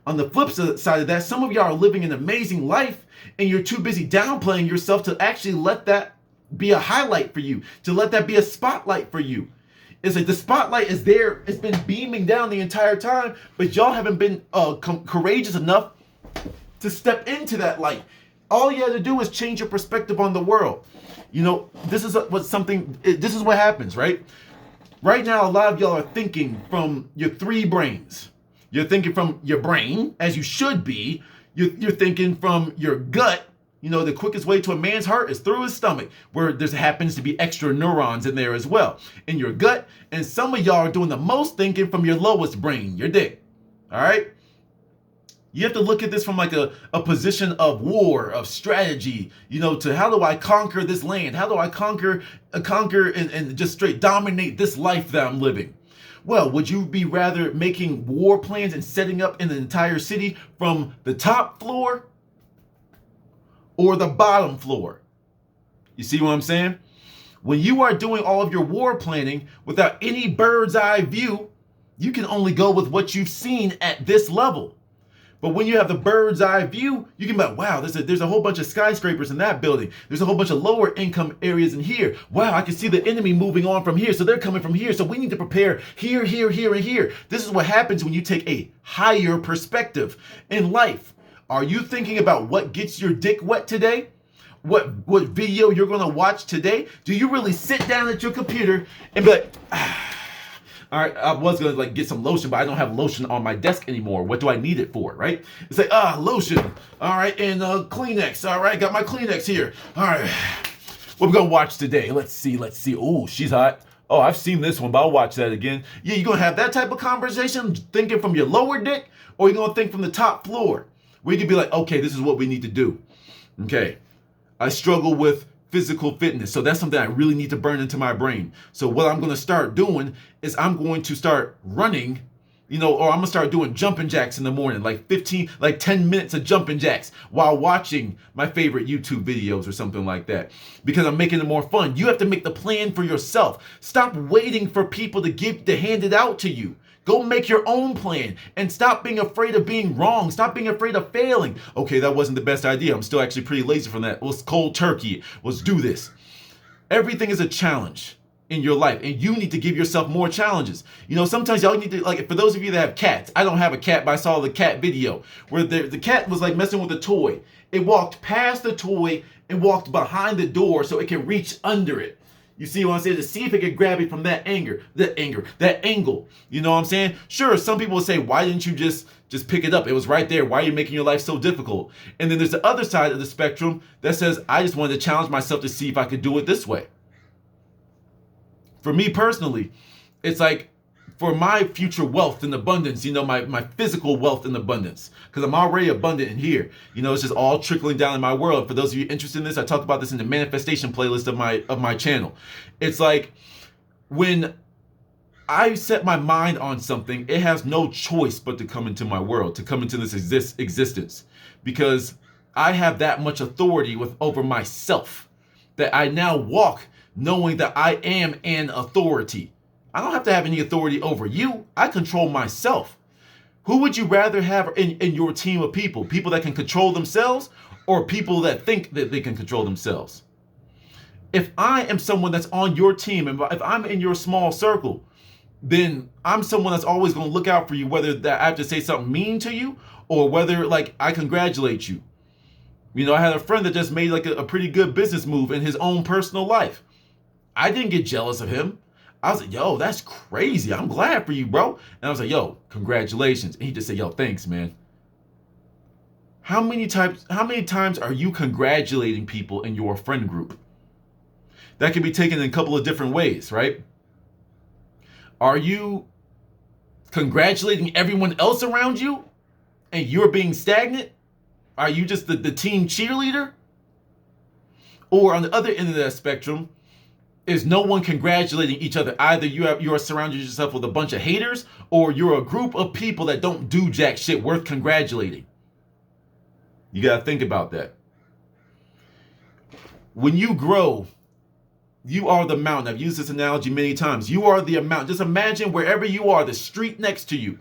On the flip side of that, some of y'all are living an amazing life and you're too busy downplaying yourself to actually let that be a highlight for you, to let that be a spotlight for you. It's like the spotlight is there. It's been beaming down the entire time, but y'all haven't been courageous enough to step into that light. All you have to do is change your perspective on the world. This is what happens, right? Right now, a lot of y'all are thinking from your three brains. You're thinking from your brain, as you should be. You're thinking from your gut. The quickest way to a man's heart is through his stomach, where there happens to be extra neurons in there as well, in your gut. And some of y'all are doing the most thinking from your lowest brain, your dick. All right? You have to look at this from a position of war, of strategy, to how do I conquer this land? How do I conquer and just straight dominate this life that I'm living? Well, would you be rather making war plans and setting up an entire city from the top floor or the bottom floor? You see what I'm saying? When you are doing all of your war planning without any bird's eye view, you can only go with what you've seen at this level. But when you have the bird's eye view, you can be like, wow, there's a whole bunch of skyscrapers in that building. There's a whole bunch of lower income areas in here. Wow, I can see the enemy moving on from here. So they're coming from here. So we need to prepare here, here, here, and here. This is what happens when you take a higher perspective in life. Are you thinking about what gets your dick wet today? What video you're going to watch today? Do you really sit down at your computer and be like, all right, I was going to like get some lotion, but I don't have lotion on my desk anymore. What do I need it for, right? It's like, lotion. All right, and Kleenex. All right, got my Kleenex here. All right, what we going to watch today? Let's see. Oh, she's hot. Oh, I've seen this one, but I'll watch that again. Yeah, you're going to have that type of conversation thinking from your lower dick, or you're going to think from the top floor, where you can be like, okay, this is what we need to do. Okay, I struggle with physical fitness. So that's something I really need to burn into my brain. So what I'm going to start doing is I'm going to start running, or I'm going to start doing jumping jacks in the morning, like 10 minutes of jumping jacks while watching my favorite YouTube videos or something like that, because I'm making it more fun. You have to make the plan for yourself. Stop waiting for people to hand it out to you. Go make your own plan and stop being afraid of being wrong. Stop being afraid of failing. Okay, that wasn't the best idea. I'm still actually pretty lazy from that. Let's cold turkey. Let's do this. Everything is a challenge in your life, and you need to give yourself more challenges. Sometimes y'all need to, like, for those of you that have cats, I don't have a cat, but I saw the cat video where the cat was like messing with a toy. It walked past the toy and walked behind the door so it can reach under it. You see what I'm saying? To see if it could grab it from that angle. You know what I'm saying? Sure, some people will say, why didn't you just pick it up? It was right there. Why are you making your life so difficult? And then there's the other side of the spectrum that says, I just wanted to challenge myself to see if I could do it this way. For me personally, it's like, for my future wealth and abundance, my physical wealth and abundance, because I'm already abundant in here. It's just all trickling down in my world. For those of you interested in this, I talked about this in the manifestation playlist of my channel. It's like, when I set my mind on something, it has no choice but to come into my world, to come into this existence, because I have that much authority over myself, that I now walk knowing that I am an authority. I don't have to have any authority over you. I control myself. Who would you rather have in your team of people? People that can control themselves, or people that think that they can control themselves? If I am someone that's on your team, and if I'm in your small circle, then I'm someone that's always going to look out for you, whether that I have to say something mean to you, or whether like I congratulate you. I had a friend that just made like a pretty good business move in his own personal life. I didn't get jealous of him. I was like, yo, that's crazy. I'm glad for you, bro. And I was like, yo, congratulations. And he just said, yo, thanks, man. How many times are you congratulating people in your friend group? That can be taken in a couple of different ways, right? Are you congratulating everyone else around you and you're being stagnant? Are you just the team cheerleader? Or on the other end of that spectrum, is no one congratulating each other? Either you are surrounding yourself with a bunch of haters, or you're a group of people that don't do jack shit worth congratulating. You got to think about that. When you grow, you are the mountain. I've used this analogy many times. You are the mountain. Just imagine wherever you are, the street next to you,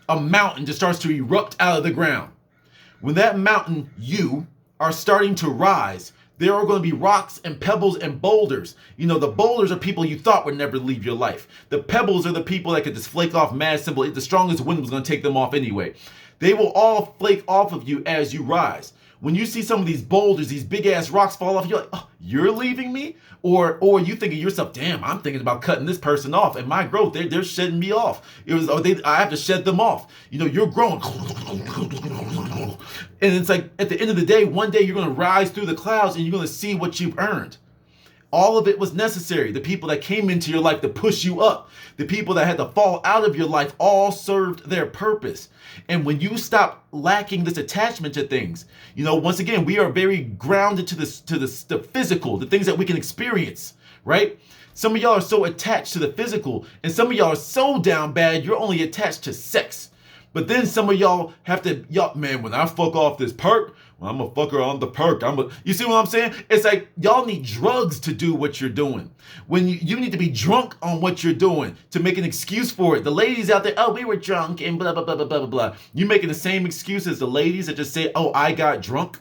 a mountain just starts to erupt out of the ground. When that mountain, you are starting to rise, there are going to be rocks and pebbles and boulders. The boulders are people you thought would never leave your life. The pebbles are the people that could just flake off mad simple. The strongest wind was going to take them off anyway. They will all flake off of you as you rise. When you see some of these boulders, these big ass rocks fall off, you're like, oh, you're leaving me? Or you think of yourself, damn, I'm thinking about cutting this person off. And my growth, they're shedding me off. I have to shed them off. You're growing. And it's like, at the end of the day, one day you're going to rise through the clouds and you're going to see what you've earned. All of it was necessary. The people that came into your life to push you up, the people that had to fall out of your life, all served their purpose. And when you stop lacking this attachment to things, once again, we are very grounded to the physical, the things that we can experience, right? Some of y'all are so attached to the physical, and some of y'all are so down bad, you're only attached to sex. But then some of y'all have to, y'all, man, when I fuck off this perk, well, I'm a fucker on the perk. You see what I'm saying? It's like y'all need drugs to do what you're doing. When you need to be drunk on what you're doing to make an excuse for it. The ladies out there, oh, we were drunk and blah, blah, blah, blah, blah, blah, blah. You making the same excuse as the ladies that just say, oh, I got drunk.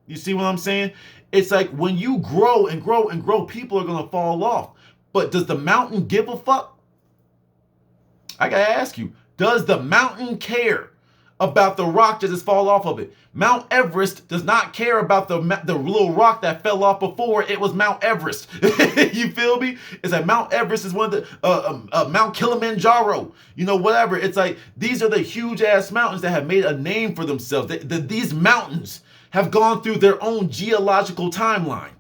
You see what I'm saying? It's like when you grow and grow and grow, people are going to fall off. But does the mountain give a fuck? I got to ask you, does the mountain care about the rock that just fall off of it? Mount Everest does not care about the little rock that fell off before it was Mount Everest. You feel me? It's like Mount Everest is one of the Mount Kilimanjaro, you know, whatever. It's like these are the huge ass mountains that have made a name for themselves. These mountains have gone through their own geological timeline.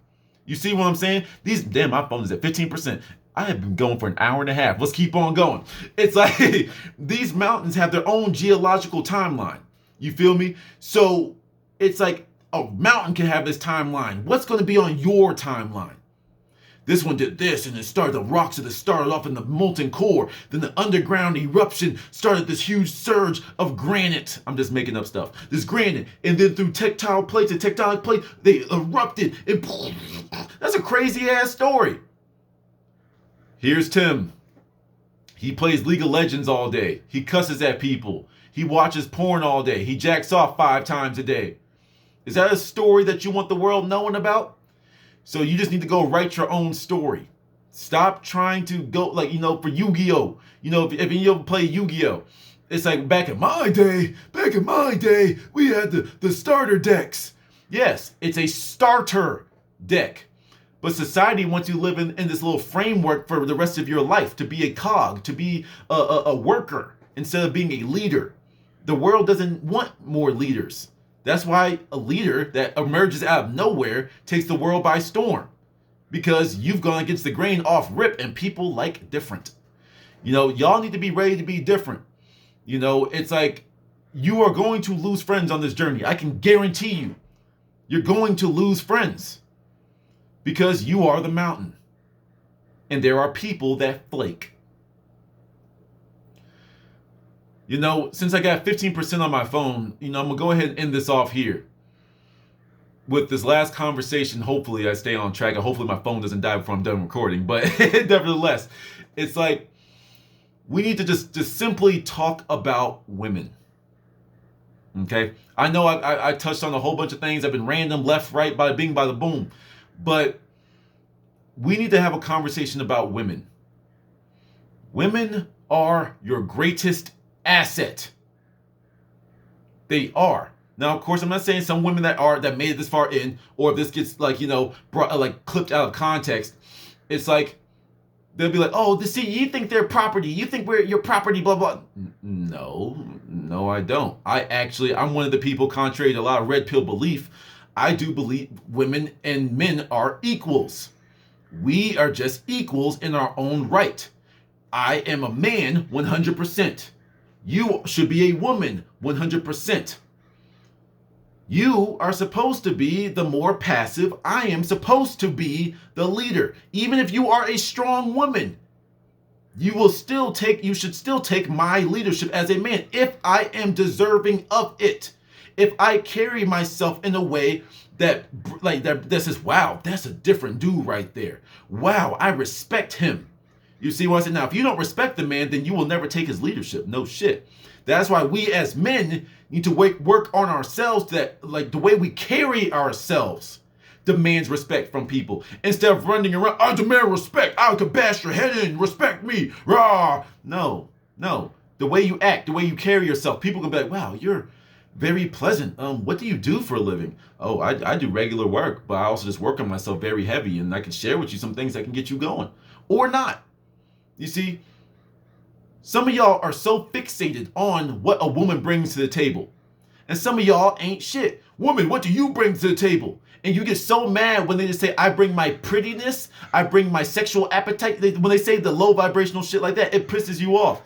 You see what I'm saying? Damn, my phone is at 15%. I have been going for an hour and a half. Let's keep on going. It's like these mountains have their own geological timeline. You feel me? So it's like a mountain can have this timeline. What's going to be on your timeline? This one did this, and it started, the rocks that started off in the molten core. Then the underground eruption started this huge surge of granite. I'm just making up stuff. This granite. And then through tectonic plates, they erupted. And that's a crazy ass story. Here's Tim. He plays League of Legends all day. He cusses at people. He watches porn all day. He jacks off 5 times a day. Is that a story that you want the world knowing about? So you just need to go write your own story. Stop trying to go, like, you know, for Yu-Gi-Oh! You know, if you ever play Yu-Gi-Oh! It's like back in my day, we had the starter decks. Yes, it's a starter deck. But society wants you to live in this little framework for the rest of your life, to be a cog, to be a worker instead of being a leader. The world doesn't want more leaders. That's why a leader that emerges out of nowhere takes the world by storm. Because you've gone against the grain off rip, and people like different. You know, y'all need to be ready to be different. You know, it's like you are going to lose friends on this journey. I can guarantee you. You're going to lose friends. Because you are the mountain. And there are people that flake. You know, since I got 15% on my phone, you know, I'm going to go ahead and end this off here. With this last conversation, hopefully I stay on track. And hopefully my phone doesn't die before I'm done recording. But nevertheless, it's like, we need to just simply talk about women. Okay? I know I touched on a whole bunch of things. I've been random, left, right, bada bing, bada boom. But we need to have a conversation about women. Women are your greatest asset. They are. Now, of course, I'm not saying some women that made it this far in, or if this gets like, you know, brought, like clipped out of context, it's like they'll be like, oh, see, you think they're property. You think we're your property, blah, blah. No, I don't. I'm one of the people, contrary to a lot of red pill belief, I do believe women and men are equals. We are just equals in our own right. I am a man 100%. You should be a woman 100%. You are supposed to be the more passive. I am supposed to be the leader. Even if you are a strong woman, you should still take my leadership as a man if I am deserving of it. If I carry myself in a way that says, wow, that's a different dude right there. Wow, I respect him. You see what I said? Now, if you don't respect the man, then you will never take his leadership. No shit. That's why we as men need to work on ourselves, that like the way we carry ourselves demands respect from people. Instead of running around, I demand respect. I could bash your head in. Respect me. Rah. No. The way you act, the way you carry yourself, people can be like, wow, you're very pleasant. What do you do for a living? Oh, I do regular work, but I also just work on myself very heavy, and I can share with you some things that can get you going. Or not. You see, some of y'all are so fixated on what a woman brings to the table. And some of y'all ain't shit. Woman, what do you bring to the table? And you get so mad when they just say, I bring my prettiness, I bring my sexual appetite. When they say the low vibrational shit like that, it pisses you off.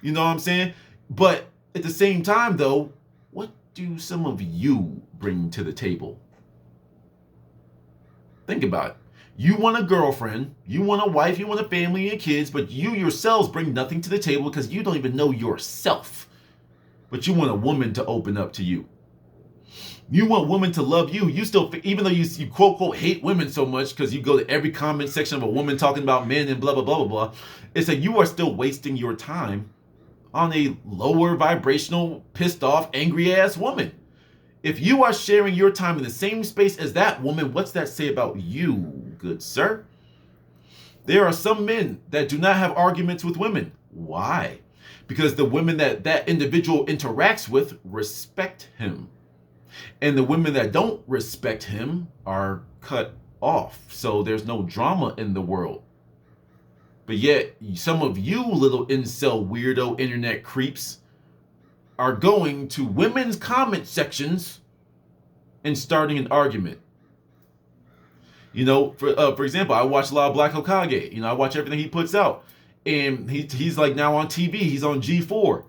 You know what I'm saying? But at the same time, though, what do some of you bring to the table? Think about it. You want a girlfriend, you want a wife, you want a family and kids, but you yourselves bring nothing to the table because you don't even know yourself. but you want a woman to open up to you. You want women to love you. You still, even though you quote unquote hate women so much because you go to every comment section of a woman talking about men and blah, blah, blah, blah, blah. It's like you are still wasting your time on a lower vibrational, pissed off, angry ass woman. If you are sharing your time in the same space as that woman, what's that say about you, good sir? There are some men that do not have arguments with women. Why? Because the women that individual interacts with respect him. And the women that don't respect him are cut off. So there's no drama in the world. But yet, some of you little incel weirdo internet creeps are going to women's comment sections and starting an argument. You know, for example, I watch a lot of Black Hokage. You know, I watch everything he puts out. And he's like now on TV. He's on G4.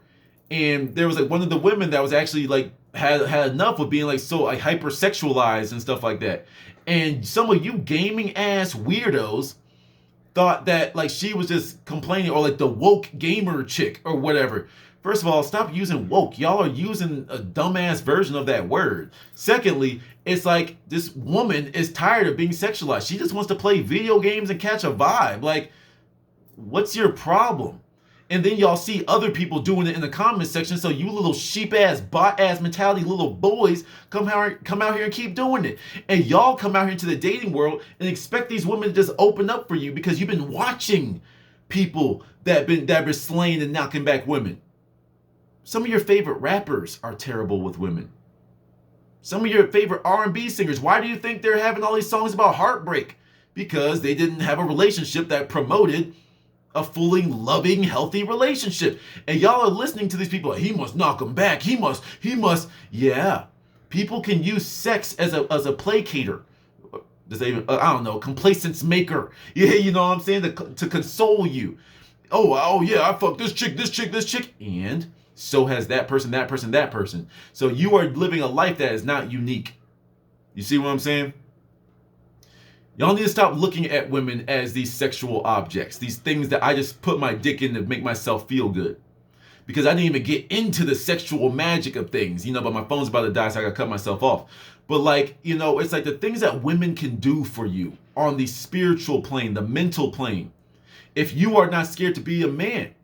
And there was like one of the women that was actually like had enough of being like so like hypersexualized and stuff like that. And some of you gaming ass weirdos thought that like she was just complaining, or like the woke gamer chick or whatever. First of all, stop using woke. Y'all are using a dumbass version of that word. Secondly, it's like this woman is tired of being sexualized. She just wants to play video games and catch a vibe. Like, what's your problem? And then y'all see other people doing it in the comment section. So you little sheep ass, bot ass mentality little boys come out here and keep doing it. And y'all come out here into the dating world and expect these women to just open up for you because you've been watching people that been slaying and knocking back women. Some of your favorite rappers are terrible with women. Some of your favorite R&B singers, why do you think they're having all these songs about heartbreak? Because they didn't have a relationship that promoted a fully loving, healthy relationship. And y'all are listening to these people. He must knock him back. He must. Yeah. People can use sex as a placator. Does they even, I don't know, complacence maker. Yeah, you know what I'm saying? To console you. Oh yeah, I fucked this chick. And so has that person. So you are living a life that is not unique. You see what I'm saying? Y'all need to stop looking at women as these sexual objects, these things that I just put my dick in to make myself feel good. Because I didn't even get into the sexual magic of things, you know, but my phone's about to die, so I gotta cut myself off. But like, you know, it's like the things that women can do for you on the spiritual plane, the mental plane. If you are not scared to be a man,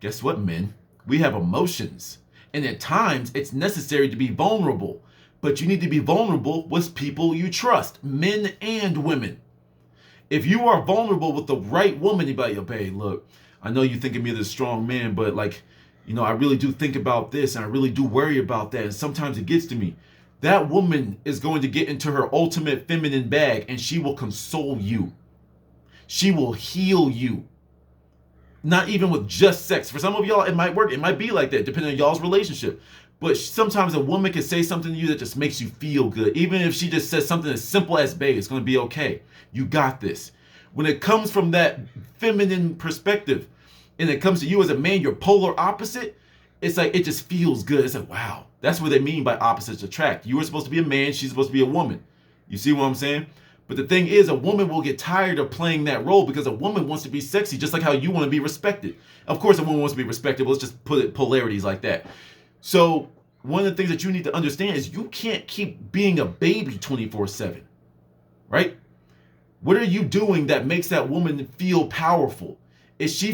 guess what, men? We have emotions. And at times, it's necessary to be vulnerable. But you need to be vulnerable with people you trust, men and women. If you are vulnerable with the right woman, you'd be like, yo, babe, look, I know you think of me as a strong man, but like, you know, I really do think about this and I really do worry about that. And sometimes it gets to me. That woman is going to get into her ultimate feminine bag and she will console you. She will heal you. Not even with just sex. For some of y'all, it might work. It might be like that, depending on y'all's relationship. But sometimes a woman can say something to you that just makes you feel good. Even if she just says something as simple as, babe, it's going to be okay. You got this. When it comes from that feminine perspective, and it comes to you as a man, you're polar opposite, it's like, it just feels good. It's like, wow. That's what they mean by opposites attract. You were supposed to be a man. She's supposed to be a woman. You see what I'm saying? But the thing is, a woman will get tired of playing that role because a woman wants to be sexy, just like how you want to be respected. Of course, a woman wants to be respected. Let's just put it polarities like that. So one of the things that you need to understand is you can't keep being a baby 24/7, right? What are you doing that makes that woman feel powerful? Is she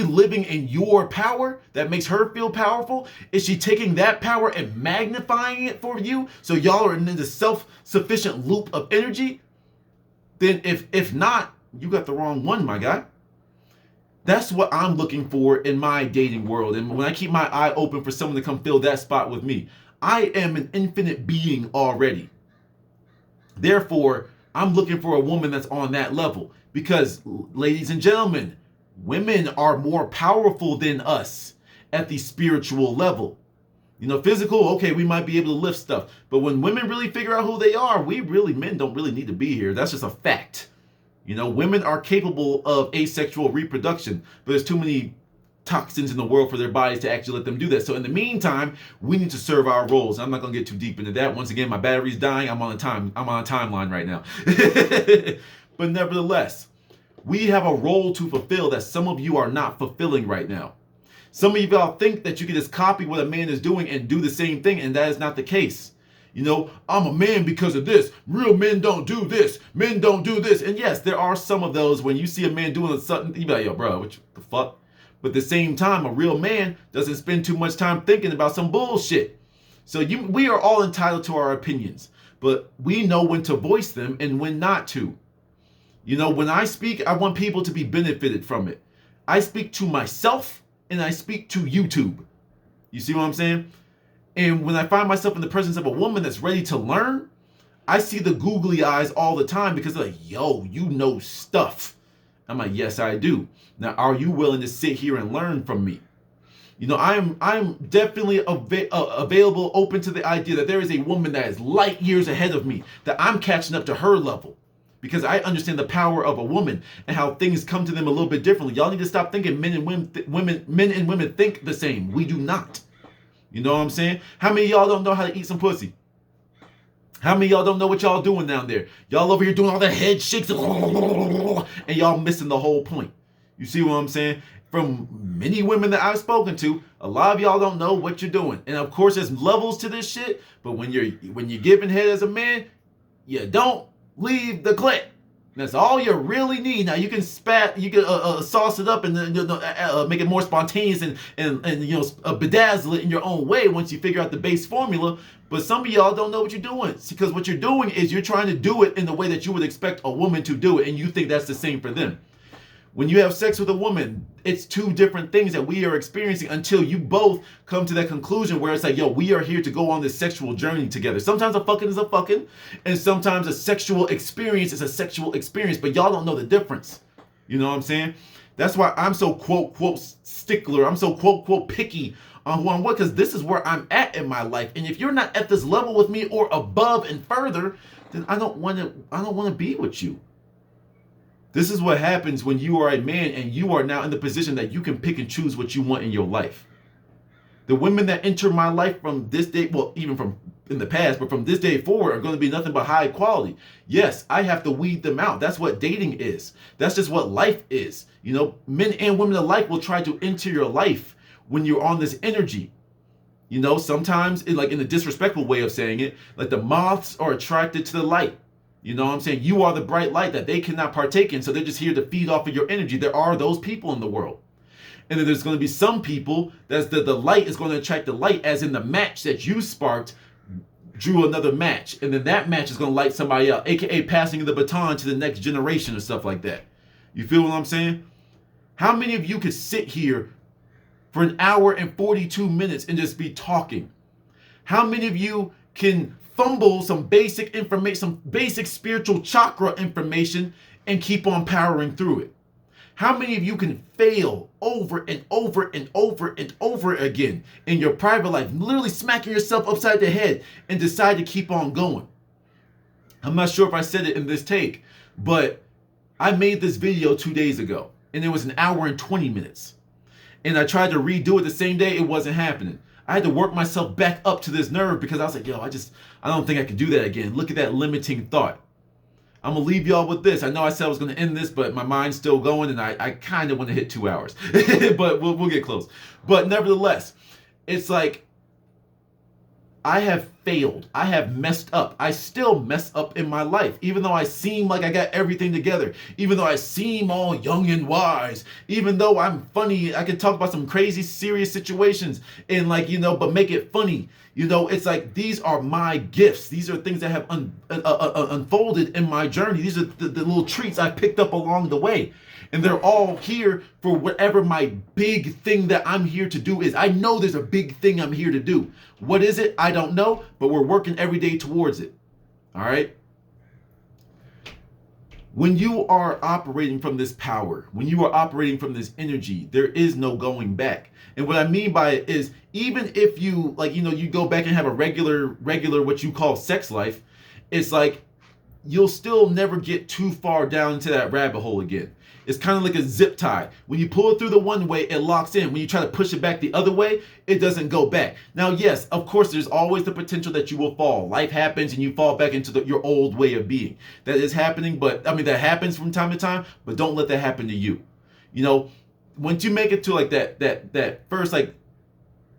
living in your power that makes her feel powerful? Is she taking that power and magnifying it for you so y'all are in this self-sufficient loop of energy? Then if not, you got the wrong one, my guy. That's what I'm looking for in my dating world. And when I keep my eye open for someone to come fill that spot with me, I am an infinite being already. Therefore, I'm looking for a woman that's on that level. Because, ladies and gentlemen, women are more powerful than us at the spiritual level. You know, physical, okay, we might be able to lift stuff. But when women really figure out who they are, men don't really need to be here. That's just a fact. You know, women are capable of asexual reproduction, but there's too many toxins in the world for their bodies to actually let them do that. So in the meantime, we need to serve our roles. I'm not going to get too deep into that. Once again, my battery's dying. I'm on a timeline right now. But nevertheless, we have a role to fulfill that some of you are not fulfilling right now. Some of y'all think that you can just copy what a man is doing and do the same thing, and that is not the case. You know, I'm a man because of this. Real men don't do this. Men don't do this. And yes, there are some of those when you see a man doing something, you be like, yo, bro, what the fuck? But at the same time, a real man doesn't spend too much time thinking about some bullshit. So we are all entitled to our opinions, but we know when to voice them and when not to. You know, when I speak, I want people to be benefited from it. I speak to myself and I speak to YouTube. You see what I'm saying? And when I find myself in the presence of a woman that's ready to learn, I see the googly eyes all the time because they're like, yo, you know stuff. I'm like, yes, I do. Now, are you willing to sit here and learn from me? You know, I'm definitely available, open to the idea that there is a woman that is light years ahead of me, that I'm catching up to her level. Because I understand the power of a woman and how things come to them a little bit differently. Y'all need to stop thinking men and women think the same. We do not. You know what I'm saying? How many of y'all don't know how to eat some pussy? How many of y'all don't know what y'all doing down there? Y'all over here doing all the head shakes and y'all missing the whole point. You see what I'm saying? From many women that I've spoken to, a lot of y'all don't know what you're doing. And of course, there's levels to this shit. But when you're giving head as a man, you don't leave the clit. That's all you really need. Now you can sauce it up and make it more spontaneous and bedazzle it in your own way once you figure out the base formula. But some of y'all don't know what you're doing, because what you're doing is you're trying to do it in the way that you would expect a woman to do it, and you think that's the same for them. When you have sex with a woman, it's two different things that we are experiencing until you both come to that conclusion where it's like, yo, we are here to go on this sexual journey together. Sometimes a fucking is a fucking, and sometimes a sexual experience is a sexual experience, but y'all don't know the difference. You know what I'm saying? That's why I'm so quote, quote, stickler. I'm so quote, quote, picky on who I'm with, because this is where I'm at in my life. And if you're not at this level with me or above and further, then I don't want to be with you. This is what happens when you are a man and you are now in the position that you can pick and choose what you want in your life. The women that enter my life from this day, well, even from in the past, but from this day forward, are going to be nothing but high quality. Yes, I have to weed them out. That's what dating is. That's just what life is. You know, men and women alike will try to enter your life when you're on this energy. You know, sometimes, like in a disrespectful way of saying it, like the moths are attracted to the light. You know what I'm saying? You are the bright light that they cannot partake in, so they're just here to feed off of your energy. There are those people in the world. And then there's going to be some people that's the light is going to attract the light, as in the match that you sparked drew another match. And then that match is going to light somebody up, aka passing the baton to the next generation or stuff like that. You feel what I'm saying? How many of you could sit here for an hour and 42 minutes and just be talking? How many of you can fumble some basic information, some basic spiritual chakra information, and keep on powering through it? How many of you can fail over and over and over and over again in your private life, literally smacking yourself upside the head, and decide to keep on going? I'm not sure if I said it in this take, but I made this video 2 days ago, and it was an hour and 20 minutes. And I tried to redo it the same day. It wasn't happening. I had to work myself back up to this nerve, because I was like, yo, I don't think I can do that again. Look at that limiting thought. I'm going to leave y'all with this. I know I said I was going to end this, but my mind's still going, and I kind of want to hit 2 hours. But we'll get close. But nevertheless, it's like, I have failed. I have messed up. I still mess up in my life, even though I seem like I got everything together, even though I seem all young and wise, even though I'm funny. I can talk about some crazy, serious situations and but make it funny. You know, it's like, these are my gifts. These are things that have unfolded in my journey. These are the little treats I picked up along the way. And they're all here for whatever my big thing that I'm here to do is. I know there's a big thing I'm here to do. What is it? I don't know, but we're working every day towards it. All right? When you are operating from this power, when you are operating from this energy, there is no going back. And what I mean by it is, even if you, you go back and have a regular, what you call sex life, it's like, you'll still never get too far down into that rabbit hole again. It's kind of like a zip tie. When you pull it through the one way, it locks in. When you try to push it back the other way, it doesn't go back. Now, yes, of course, there's always the potential that you will fall. Life happens and you fall back into your old way of being. That is happening, that happens from time to time, but don't let that happen to you. You know, once you make it to like that first like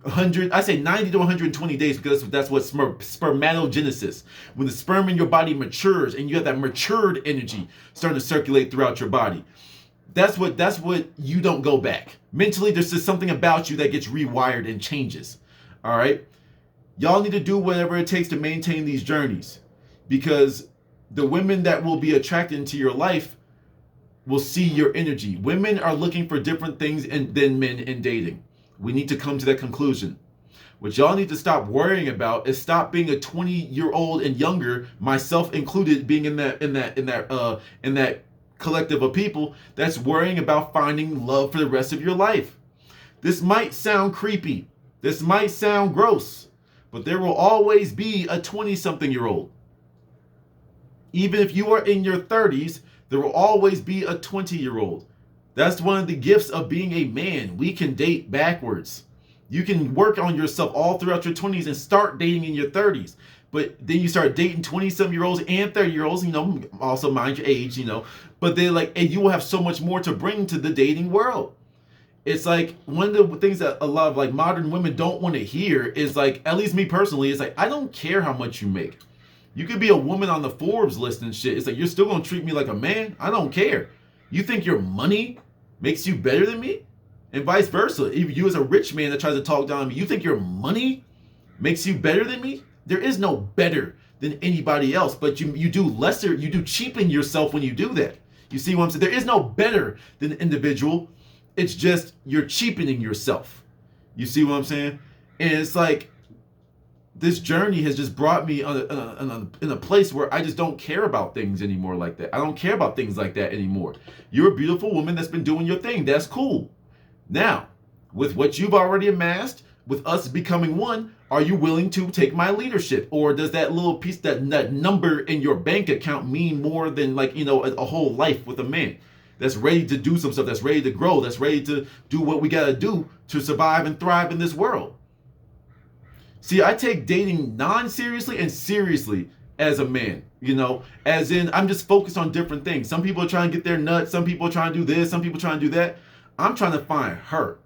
100, I say 90 to 120 days, because that's what spermatogenesis, when the sperm in your body matures and you have that matured energy starting to circulate throughout your body. That's what you don't go back. Mentally, there's just something about you that gets rewired and changes. All right? Y'all need to do whatever it takes to maintain these journeys, because the women that will be attracted into your life will see your energy. Women are looking for different things than men in dating. We need to come to that conclusion. What y'all need to stop worrying about is stop being a 20-year-old and younger, myself included, being in that collective of people that's worrying about finding love for the rest of your life. This might sound creepy. This might sound gross, but there will always be a 20-something-year-old. Even if you are in your 30s, there will always be a 20-year-old. That's one of the gifts of being a man. We can date backwards. You can work on yourself all throughout your 20s and start dating in your 30s. But then you start dating 20-some-year-olds and 30-year-olds, also mind your age, But they're like, and you will have so much more to bring to the dating world. It's like one of the things that a lot of like modern women don't want to hear is like, at least me personally, it's like, I don't care how much you make. You could be a woman on the Forbes list and shit. It's like, you're still going to treat me like a man? I don't care. You think your money makes you better than me? And vice versa. If you as a rich man that tries to talk down on me, you think your money makes you better than me? There is no better than anybody else, but you do lesser, you do cheapen yourself when you do that. You see what I'm saying? There is no better than an individual. It's just you're cheapening yourself. You see what I'm saying? And it's like, this journey has just brought me in a place where I just don't care about things anymore like that. I don't care about things like that anymore. You're a beautiful woman that's been doing your thing. That's cool. Now, with what you've already amassed, with us becoming one, are you willing to take my leadership? Or does that little piece, that number in your bank account mean more than a whole life with a man that's ready to do some stuff, that's ready to grow, that's ready to do what we got to do to survive and thrive in this world? See, I take dating non-seriously and seriously as a man, as in I'm just focused on different things. Some people are trying to get their nuts. Some people are trying to do this. Some people are trying to do that. I'm trying to find her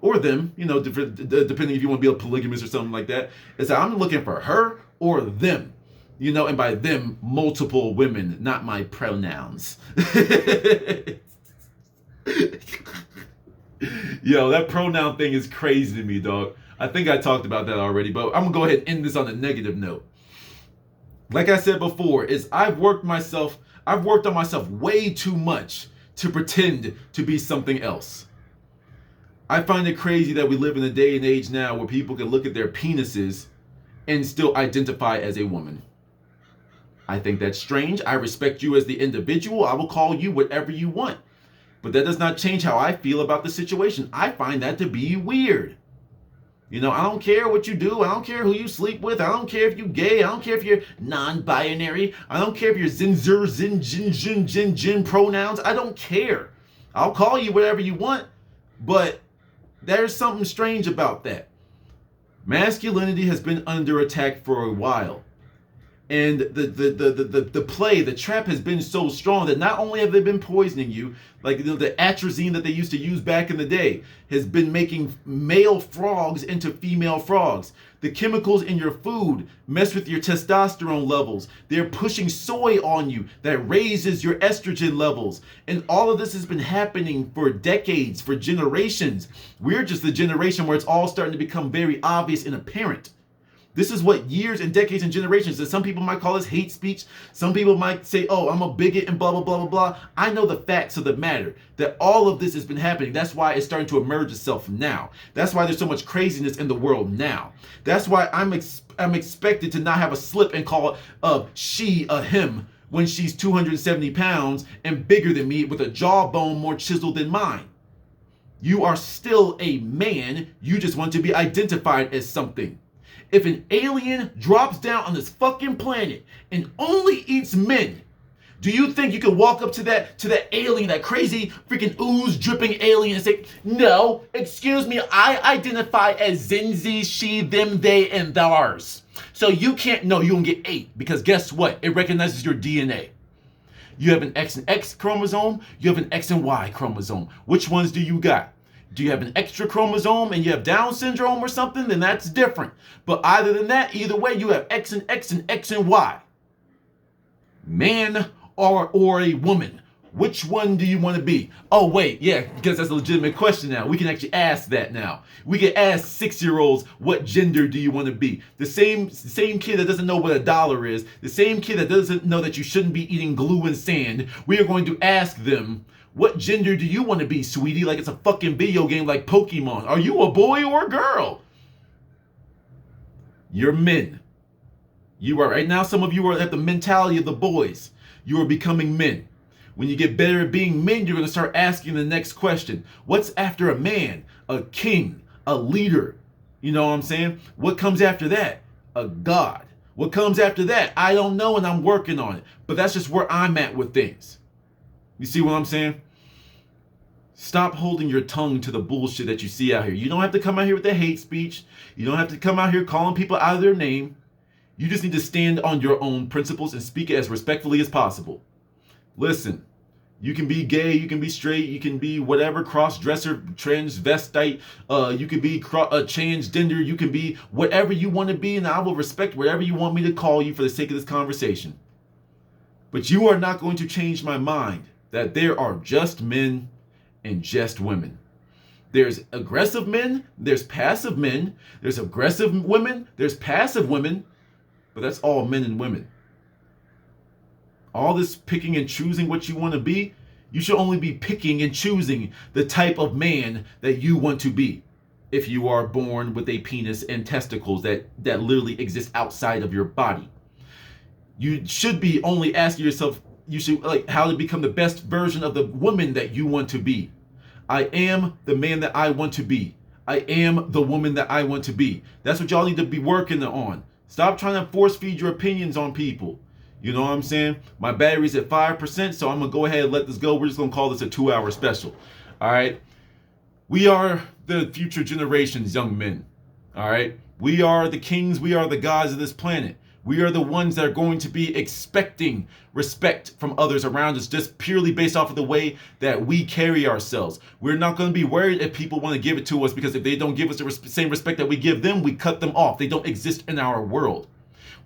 or them, depending if you want to be a polygamist or something like that. It's like I'm looking for her or them, and by them, multiple women, not my pronouns. Yo, that pronoun thing is crazy to me, dog. I think I talked about that already, but I'm gonna go ahead and end this on a negative note. Like I said before, I've worked on myself way too much to pretend to be something else. I find it crazy that we live in a day and age now where people can look at their penises and still identify as a woman. I think that's strange. I respect you as the individual. I will call you whatever you want. But that does not change how I feel about the situation. I find that to be weird. I don't care what you do. I don't care who you sleep with. I don't care if you're gay. I don't care if you're non-binary. I don't care if you're zinzer, zin, jin, jin, jin pronouns. I don't care. I'll call you whatever you want. But there's something strange about that. Masculinity has been under attack for a while. And the trap has been so strong that not only have they been poisoning you, like the atrazine that they used to use back in the day has been making male frogs into female frogs. The chemicals in your food mess with your testosterone levels. They're pushing soy on you that raises your estrogen levels. And all of this has been happening for decades, for generations. We're just the generation where it's all starting to become very obvious and apparent. This is what years and decades and generations, and some people might call this hate speech. Some people might say, oh, I'm a bigot and blah, blah, blah, blah, blah. I know the facts of the matter, that all of this has been happening. That's why it's starting to emerge itself now. That's why there's so much craziness in the world now. That's why I'm expected to not have a slip and call she a him when she's 270 pounds and bigger than me with a jawbone more chiseled than mine. You are still a man. You just want to be identified as something. If an alien drops down on this fucking planet and only eats men, do you think you can walk up to that alien, that crazy freaking ooze dripping alien and say, no, excuse me, I identify as Zinzi, she, them, they, and theirs. So you can't, no, you won't get ate because guess what? It recognizes your DNA. You have an X and X chromosome, you have an X and Y chromosome. Which ones do you got? Do you have an extra chromosome and you have Down syndrome or something? Then that's different. But other than that, either way, you have X and X and X and Y. Man or a woman. Which one do you want to be? Oh, wait, yeah, because that's a legitimate question now. We can actually ask that now. We can ask 6-year-olds, what gender do you want to be? The same kid that doesn't know what a dollar is, the same kid that doesn't know that you shouldn't be eating glue and sand, we are going to ask them, what gender do you want to be, sweetie? Like it's a fucking video game like Pokemon. Are you a boy or a girl? You're men. You are, right now, some of you are at the mentality of the boys. You are becoming men. When you get better at being men, you're going to start asking the next question. What's after a man? A king, a leader. You know what I'm saying? What comes after that? A god. What comes after that? I don't know, and I'm working on it. But that's just where I'm at with things. You see what I'm saying? Stop holding your tongue to the bullshit that you see out here. You don't have to come out here with the hate speech. You don't have to come out here calling people out of their name. You just need to stand on your own principles and speak it as respectfully as possible. Listen, you can be gay, you can be straight, you can be whatever, cross-dresser, transvestite, you can be transgender, you can be whatever you want to be, and I will respect whatever you want me to call you for the sake of this conversation. But you are not going to change my mind that there are just men and just women. There's aggressive men, there's passive men, there's aggressive women, there's passive women, but that's all men and women. All this picking and choosing what you want to be, you should only be picking and choosing the type of man that you want to be. If you are born with a penis and testicles that literally exist outside of your body. You should be only asking yourself, you should like how to become the best version of the woman that you want to be. I am the man that I want to be. I am the woman that I want to be. That's what y'all need to be working on. Stop trying to force feed your opinions on people. You know what I'm saying? My battery's at 5%, so I'm going to go ahead and let this go. We're just going to call this a 2-hour special. All right? We are the future generations, young men. All right? We are the kings. We are the gods of this planet. We are the ones that are going to be expecting respect from others around us just purely based off of the way that we carry ourselves. We're not going to be worried if people want to give it to us, because if they don't give us the same respect that we give them, we cut them off. They don't exist in our world.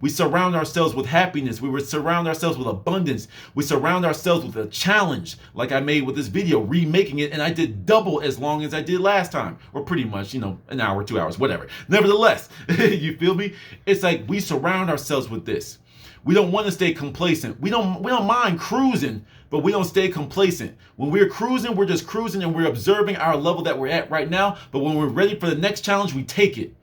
We surround ourselves with happiness. We surround ourselves with abundance. We surround ourselves with a challenge, like I made with this video, remaking it, and I did double as long as I did last time, or pretty much, an hour, 2 hours, whatever. Nevertheless, you feel me? It's like we surround ourselves with this. We don't want to stay complacent. We don't mind cruising, but we don't stay complacent. When we're cruising, we're just cruising and we're observing our level that we're at right now. But when we're ready for the next challenge, we take it.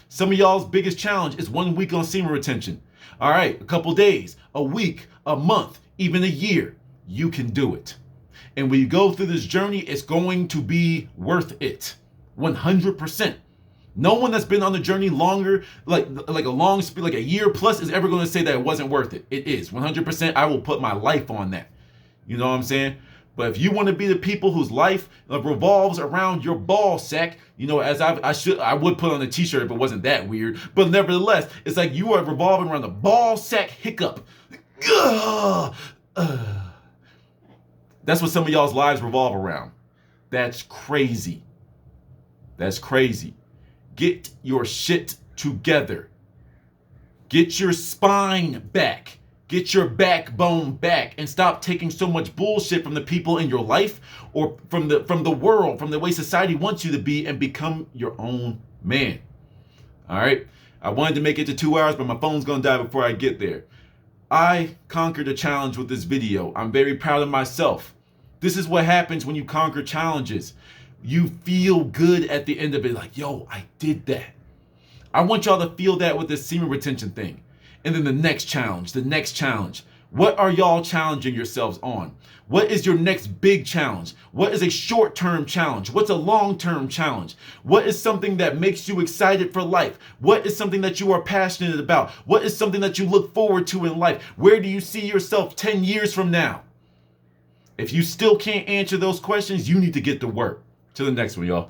Some of y'all's biggest challenge is 1 week on semen retention. All right, a couple days, a week, a month, even a year. You can do it. And when you go through this journey, it's going to be worth it. 100%. No one that's been on the journey longer, like a year plus, is ever going to say that it wasn't worth it. It is 100%. I will put my life on that. You know what I'm saying? But if you want to be the people whose life revolves around your ball sack, as I would put on a t-shirt if it wasn't that weird. But nevertheless, it's like you are revolving around the ball sack hiccup. That's what some of y'all's lives revolve around. That's crazy. That's crazy. Get your shit together. Get your spine back. Get your backbone back and stop taking so much bullshit from the people in your life or from the world, from the way society wants you to be, and become your own man. All right? I wanted to make it to 2 hours, but my phone's going to die before I get there. I conquered a challenge with this video. I'm very proud of myself. This is what happens when you conquer challenges. You feel good at the end of it, like, yo, I did that. I want y'all to feel that with this semen retention thing. And then the next challenge. What are y'all challenging yourselves on? What is your next big challenge? What is a short-term challenge? What's a long-term challenge? What is something that makes you excited for life? What is something that you are passionate about? What is something that you look forward to in life? Where do you see yourself 10 years from now? If you still can't answer those questions, you need to get to work. Till the next one, y'all.